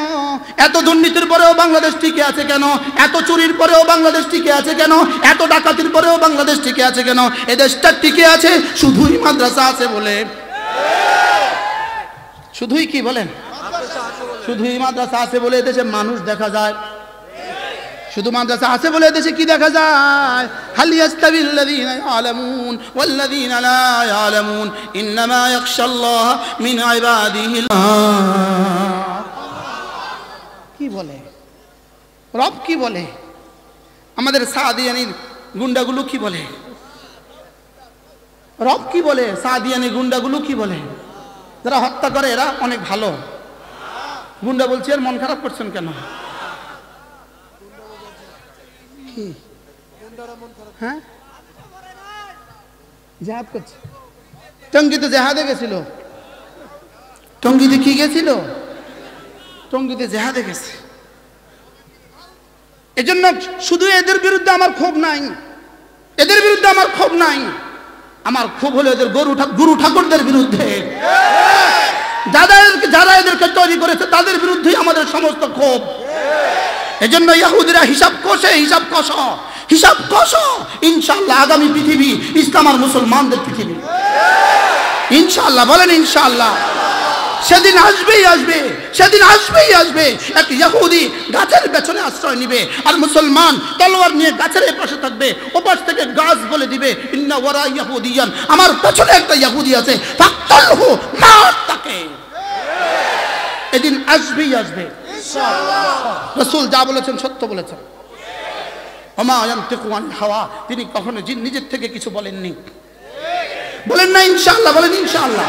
S1: এত দুর্নীতির পরেও বাংলাদেশ টিকে আছে কেন এত চুরির পরেও বাংলাদেশ টিকে আছে কেন এত ডাকাতির পরেও বাংলাদেশ টিকে আছে কেন এই দেশটা টিকে আছে শুধুই মাদ্রাসা আছে বলে শুধুই কি বলেন শুধুই মাদ্রাসা আছে বলে এদেশে মানুষ দেখা যায় শুধু মাদ্রাসা আছে বলে দেশে কি দেখা যায় হাল ইয়াস্তাবিল্লাযীনা ইয়ালামুন ওয়াল্লাযীনা লা ইয়ালামুন ইন্নামা ইয়াখশাল্লাহ মিন ইবাদিহি কি বলে রব কি বলে আমাদের সাদিয়ানির গুন্ডাগুলো কি বলে রব কি বলে সাদিয়ানি গুন্ডাগুলো কি বলে যারা হত্যা করে এরা অনেক ভালো গুন্ডা বলছে আর মন খারাপ করছেন কেন হ্যাঁ জিহাদ করছে টঙ্গীতে জিহাদে গেছিল টঙ্গীতে কি গেছিল টঙ্গীতে জিহাদে গেছে এজন্য শুধু এদের বিরুদ্ধে আমার ক্ষোভ নাই এদের বিরুদ্ধে আমার ক্ষোভ নাই আমার ক্ষোভ হলো এদের গুরু ঠাকুরদের বিরুদ্ধে যারা এদেরকে তৈরি করেছে তাদের বিরুদ্ধেই আমাদের সমস্ত ক্ষোভ এজন্য ইহুদিরা হিসাব কষো ইনশাআল্লাহ আগামী পৃথিবী ইসলাম আর মুসলমানদের পৃথিবী ইনশাআল্লাহ বলেন ইনশাআল্লাহ সেদিন আসবেই আসবে এক ইহুদি গাছের পেছনে আশ্রয় নিবে আর মুসলমান তলোয়ার নিয়ে গাছের পাশে থাকবে ওপাশ থেকে গাছ বলে দিবে ইন্না ওয়ারা ইহুদিয়ান আমার পেছনে একটা ইহুদি আছে ফাকতালহু মার তাকে এদিন আসবে ইনশাআল্লাহ রাসূল যা বলেছেন সত্য বলেছেন ওমা ইয়ানতিকু আনিল হাওয়া তিনি কখনো নিজের থেকে কিছু বলেননি বলেন না ইনশাআল্লাহ বলেন ইনশাআল্লাহ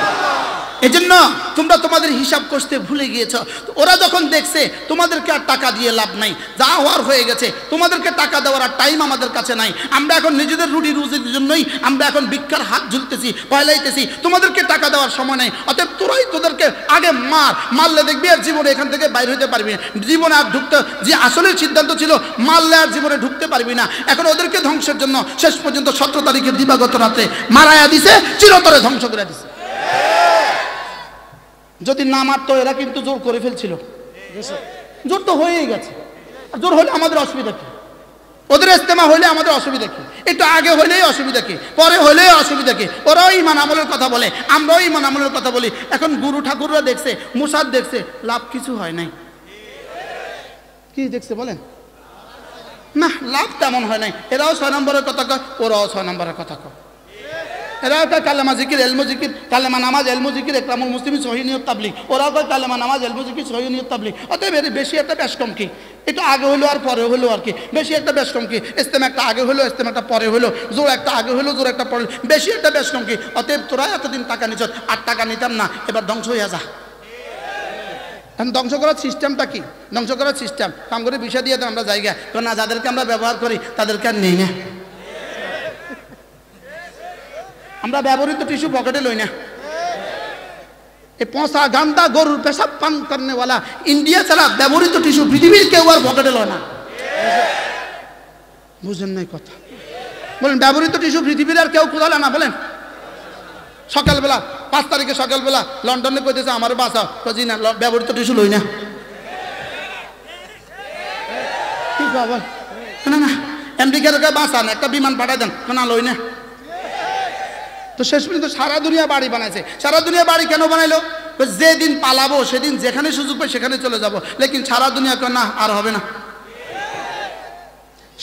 S1: এজন্য তোমরা তোমাদের হিসাব করতে ভুলে গিয়েছো। ওরা যখন দেখছে তোমাদেরকে আর টাকা দিয়ে লাভ নাই, যা হওয়ার হয়ে গেছে, তোমাদেরকে টাকা দেওয়ার আর টাইম আমাদের কাছে নাই, আমরা এখন নিজেদের রুটি রুজির জন্যই আমরা এখন ভিক্ষার হাত ঝুলতেছি, পয়লাইতেছি, তোমাদেরকে টাকা দেওয়ার সময় নেই। অতএব তোরাই তোদেরকে আগে মারলে দেখবি আর জীবনে এখান থেকে বাইরে হতে পারবি না, জীবনে আর ঢুকতে, যে আসলে সিদ্ধান্ত ছিল মারলে আর জীবনে ঢুকতে পারবি না। এখন ওদেরকে ধ্বংসের জন্য শেষ পর্যন্ত 17 তারিখের দিবাগত রাতে মারায়া দিছে, চিরতরে ধ্বংস করে দিছে। যদি না মারতো এরা কিন্তু জোর করে ফেলছিল, জোর তো হয়েই গেছে। জোর হলে আমাদের অসুবিধা কি? ওদের ইস্তেমা হইলে আমাদের অসুবিধা কি? একটু আগে হইলেই অসুবিধা কি, পরে হইলেই অসুবিধা কি? ওরাও ইমান আমলের কথা বলে, আমরাও ইমান আমলের কথা বলি। এখন গুরু ঠাকুররা দেখছে, মুসাদ দেখছে, লাভ কিছু হয় নাই। কি দেখছে বলেন? না, লাভ তেমন হয় নাই। এরাও 6 নম্বরের কথা কয়, ওরাও 6 নম্বরের কথা কয়। এরাও কয় কালেমা জিকির এলমু জিকির, কালেমা নামাজ এলমু জিকির ইকরামুল মুসলিমিন সহিহ নিয়ত তাবলীগ, ওরাও কয় কালেমা নামাজ এলমু জিকির সহিহ নিয়ত তাবলীগ। অতএব এর বেশি একটা বেশ কম কি? একটু আগে হলো আর পরে হলো আর কি, বেশি একটা বেশ কম কি? ইস্তেমা একটা আগে হলো, ইস্তেমা একটা পরে হলো, জোর একটা আগে হলো, জোর একটা পরে, বেশি একটা বেশ কম কি? অতএব তোরা এতদিন টাকা নিচ্ছ, আর টাকা নিতাম না, এবার ধ্বংস হইয়া যা। এখন ধ্বংস করার সিস্টেমটা কি? ধ্বংস করার সিস্টেম কাম করে বিষয় দিয়ে দেন আমরা জায়গা তো না, যাদেরকে আমরা ব্যবহার করি তাদেরকে আর নেই না। আমরা ব্যবহৃত টিস্যু পকেটে লই না। এই পচা গান্দা গরুর পেশাব পান করনেওয়ালা ইন্ডিয়া ছাড়া ব্যবহৃত টিস্যু পৃথিবীর কেউ আর পকেটে লয় না। বুঝেন নাই কথা? বলেন ব্যবহৃত টিস্যু পৃথিবীর আর কেউ কোথাও না? বলেন সকালবেলা 5 তারিখে সকালবেলা লন্ডনে কইতেছে আমার বাসা, জি না ব্যবহৃত টিস্যু লই না। কি খবর? না না আমেরিকার বাঁচান, একটা বিমান পাঠাই দেন, না লই না। তো শেষ পর্যন্ত সারা দুনিয়া বাড়ি বানাইছে। সারা দুনিয়া বাড়ি কেন বানাইলো? যেদিন পালাবো সেদিন যেখানে সুযোগ পাই সেখানে চলে যাব, লেকিন সারা দুনিয়া কেন না, আর হবে না।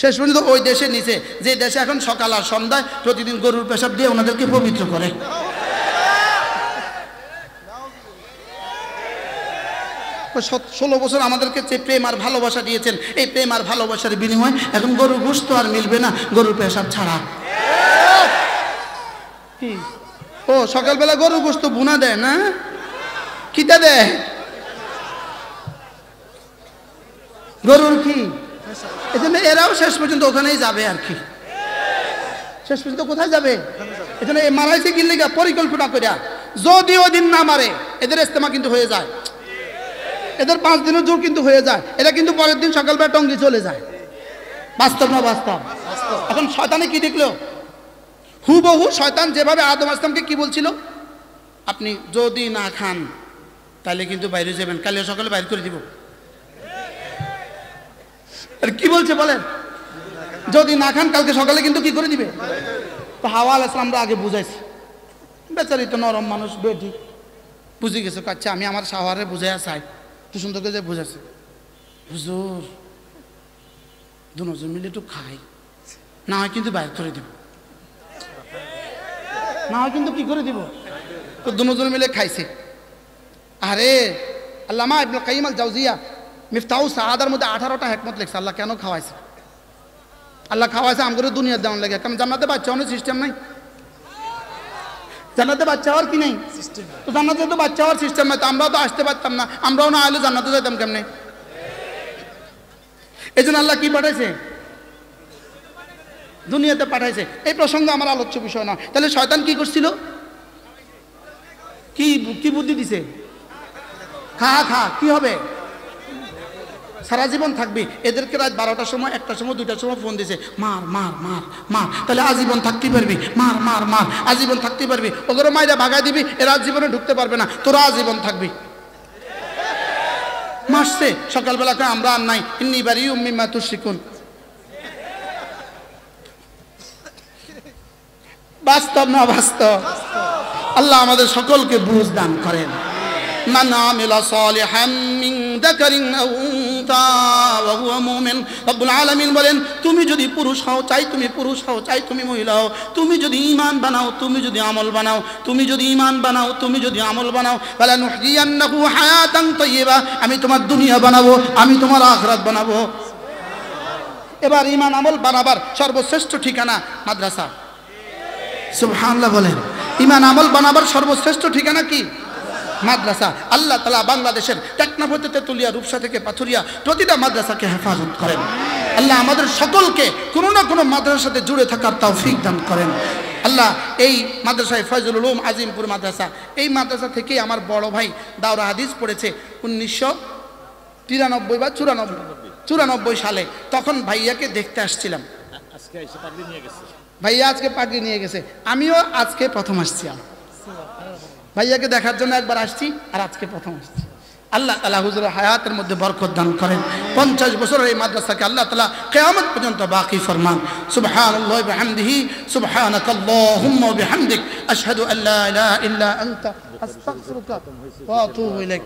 S1: শেষ পর্যন্ত ওই দেশে নিচে, যে দেশে এখন সকাল আর সন্ধ্যায় প্রতিদিন গরুর পেশাব দিয়ে ওনাদেরকে পবিত্র করে। 16 বছর আমাদেরকে যে প্রেম আর ভালোবাসা দিয়েছেন, এই প্রেম আর ভালোবাসার বিনিময়ে এখন গরুর গোশত আর মিলবে না, গরুর পেশাব ছাড়া। ও সকালবেলা গরুর গোশত বুনা দেয় না, কিটা দেয়? গরুর কি? এজন্য এরাও শেষ পর্যন্ত ওখানেই যাবে আর কি। শেষ পর্যন্ত কোথায় যাবে? এজন্য এই মারাইছে কি লিগা পরিকল্পনা করিয়া, যদি ওই দিন না মারে এদের ইস্তেমা কিন্তু হয়ে যায়, এদের 5 দিনের জোর কিন্তু হয়ে যায়, এরা কিন্তু পরের দিন সকালবেলা টঙ্গি চলে যায়। বাস্তব না বাস্তব? এখন শয়তানে কি দেখলো? হুবহু শয়তান যেভাবে আদম আসলামকে কি বলছিল, আপনি যদি না খান তাহলে কিন্তু বাইরে যাবেন, কাল সকালে বাইরে করে দিব। আর কি বলছে বলেন? যদি না খান কালকে সকালে কিন্তু কি করে দিবে। তো হাওয়া আলাইহিস সালাম আমরা আগে বুঝাইছি, বেচারি তো নরম মানুষ, বেটি বুঝে গেছে। আচ্ছা আমি আমার শাওয়ারে বুঝাইয়া চাই, একটু সুন্দর করে যে বুঝাচ্ছে, হুজুর দুজন মিলে একটু খাই, না হয় কিন্তু বাইরে করে দিব, না হয় কিন্তু কি করে দিব। তো দুজন মিলে খাইছে। আরে আল্লামা ইবনুল কাইয়িম আল জাওজিয়া মিফতাহুস সাআদার মধ্যে 18টা হিকমত লিখছে আল্লাহ কেন খাওয়াইছে। আল্লাহ খাওয়াইছে আমগরে দুনিয়া দেওয়ার লাগে, কারণ জান্নাতে বাচ্চা হওয়ার সিস্টেম নাই। জান্নাতে বাচ্চা হওয়ার কি নাই সিস্টেম? তো জান্নাতে তো বাচ্চা হওয়ার সিস্টেম নাই, তো আমরাও তো আসতে পারতাম না, আমরাও না আইলে জান্নাতে যাইতাম কেমনে? এই জন্য আল্লাহ কি পাঠাইছে? দুনিয়াতে পাঠাইছে। এই প্রসঙ্গ আমার আলোচ্য বিষয় না। তাহলে শয়তান কি করছিল? কি কি বুদ্ধি দিছে? খা খা, কি হবে? সারা জীবন থাকবি। এদেরকে রাত 12টার সময়, 1টার সময়, 2টার সময় ফোন দিছে, মার মার মার মার, তাহলে আজীবন থাকতে পারবি, মার মার মার, আজীবন থাকতে পারবি। ওগুলো মাইরা ভাগাই দিবি, এরা জীবনে ঢুকতে পারবে না, তোরা আজীবন থাকবি। মাসছে সকালবেলা কয় আমরা আর নাই, ইন্নী বারিউম মিম্মা তুশরিকুন। বাস্তব না বাস্তব? আল্লাহ আমাদের সকলকে বুঝ দান করেন। মান আমিলা সালিহাম মিন যাকারিন আও উনসা ওয়া হুয়া মুমিন। রব্বুল আলামিন বলেন, তুমি যদি পুরুষ হও চাই তুমি পুরুষ হও, চাই তুমি মহিলা হও, তুমি যদি ঈমান বানাও, তুমি যদি আমল বানাও, তুমি যদি ঈমান বানাও, তুমি যদি আমল বানাও, ফালানুহইয়ান্নাহু হায়াতান তাইয়্যিবা, আমি তোমার দুনিয়া বানাবো, আমি তোমার আখিরাত বানাবো। এবার ঈমান আমল বানাবার সর্বশ্রেষ্ঠ ঠিকানা মাদ্রাসা। সুবহানাল্লাহ বলেন। ঈমান আমল বানাবার সর্বশ্রেষ্ঠ ঠিকানা কি? মাদ্রাসা আল্লাহ তাআলা বাংলাদেশের টেকনাফ হতে তেতুলিয়া রূপসা থেকে পাথুরিয়া প্রতিটা মাদ্রাসাকে হেফাজত করেন। আল্লাহ আমাদের সকলকে কোনো না কোনো মাদ্রাসার সাথে জুড়ে থাকার তৌফিক দান করেন। আল্লাহ এই মাদ্রাসায় ফয়জুল উলুম আজিমপুর মাদ্রাসা, এই মাদ্রাসা থেকেই আমার বড় ভাই দাওরা হাদিস পড়েছে 1993 বা 94 সালে। তখন ভাইয়াকে দেখতে আসছিলাম, ভাইয়া আজকে পাগড়ি নিয়ে গেছে, আমিও আজকে প্রথম আসছি। ভাইয়াকে দেখার জন্য একবার আসছি আর আজকে প্রথম আসছি। আল্লাহ তাআলা হুজুরের হায়াতের মধ্যে বরকত দান করেন। 50 বছরের এই মাদ্রাসাকে আল্লাহ তাআলা কিয়ামত পর্যন্ত বাকি ফরমান। সুবহানাল্লাহি ওয়া বিহামদিহি সুবহানাকাল্লাহুম্মা ওয়া বিহামদিক আশহাদু আল্লা ইলাহা ইল্লা আনতা আস্তাগফিরুকা ওয়া আতুবু ইলাইক।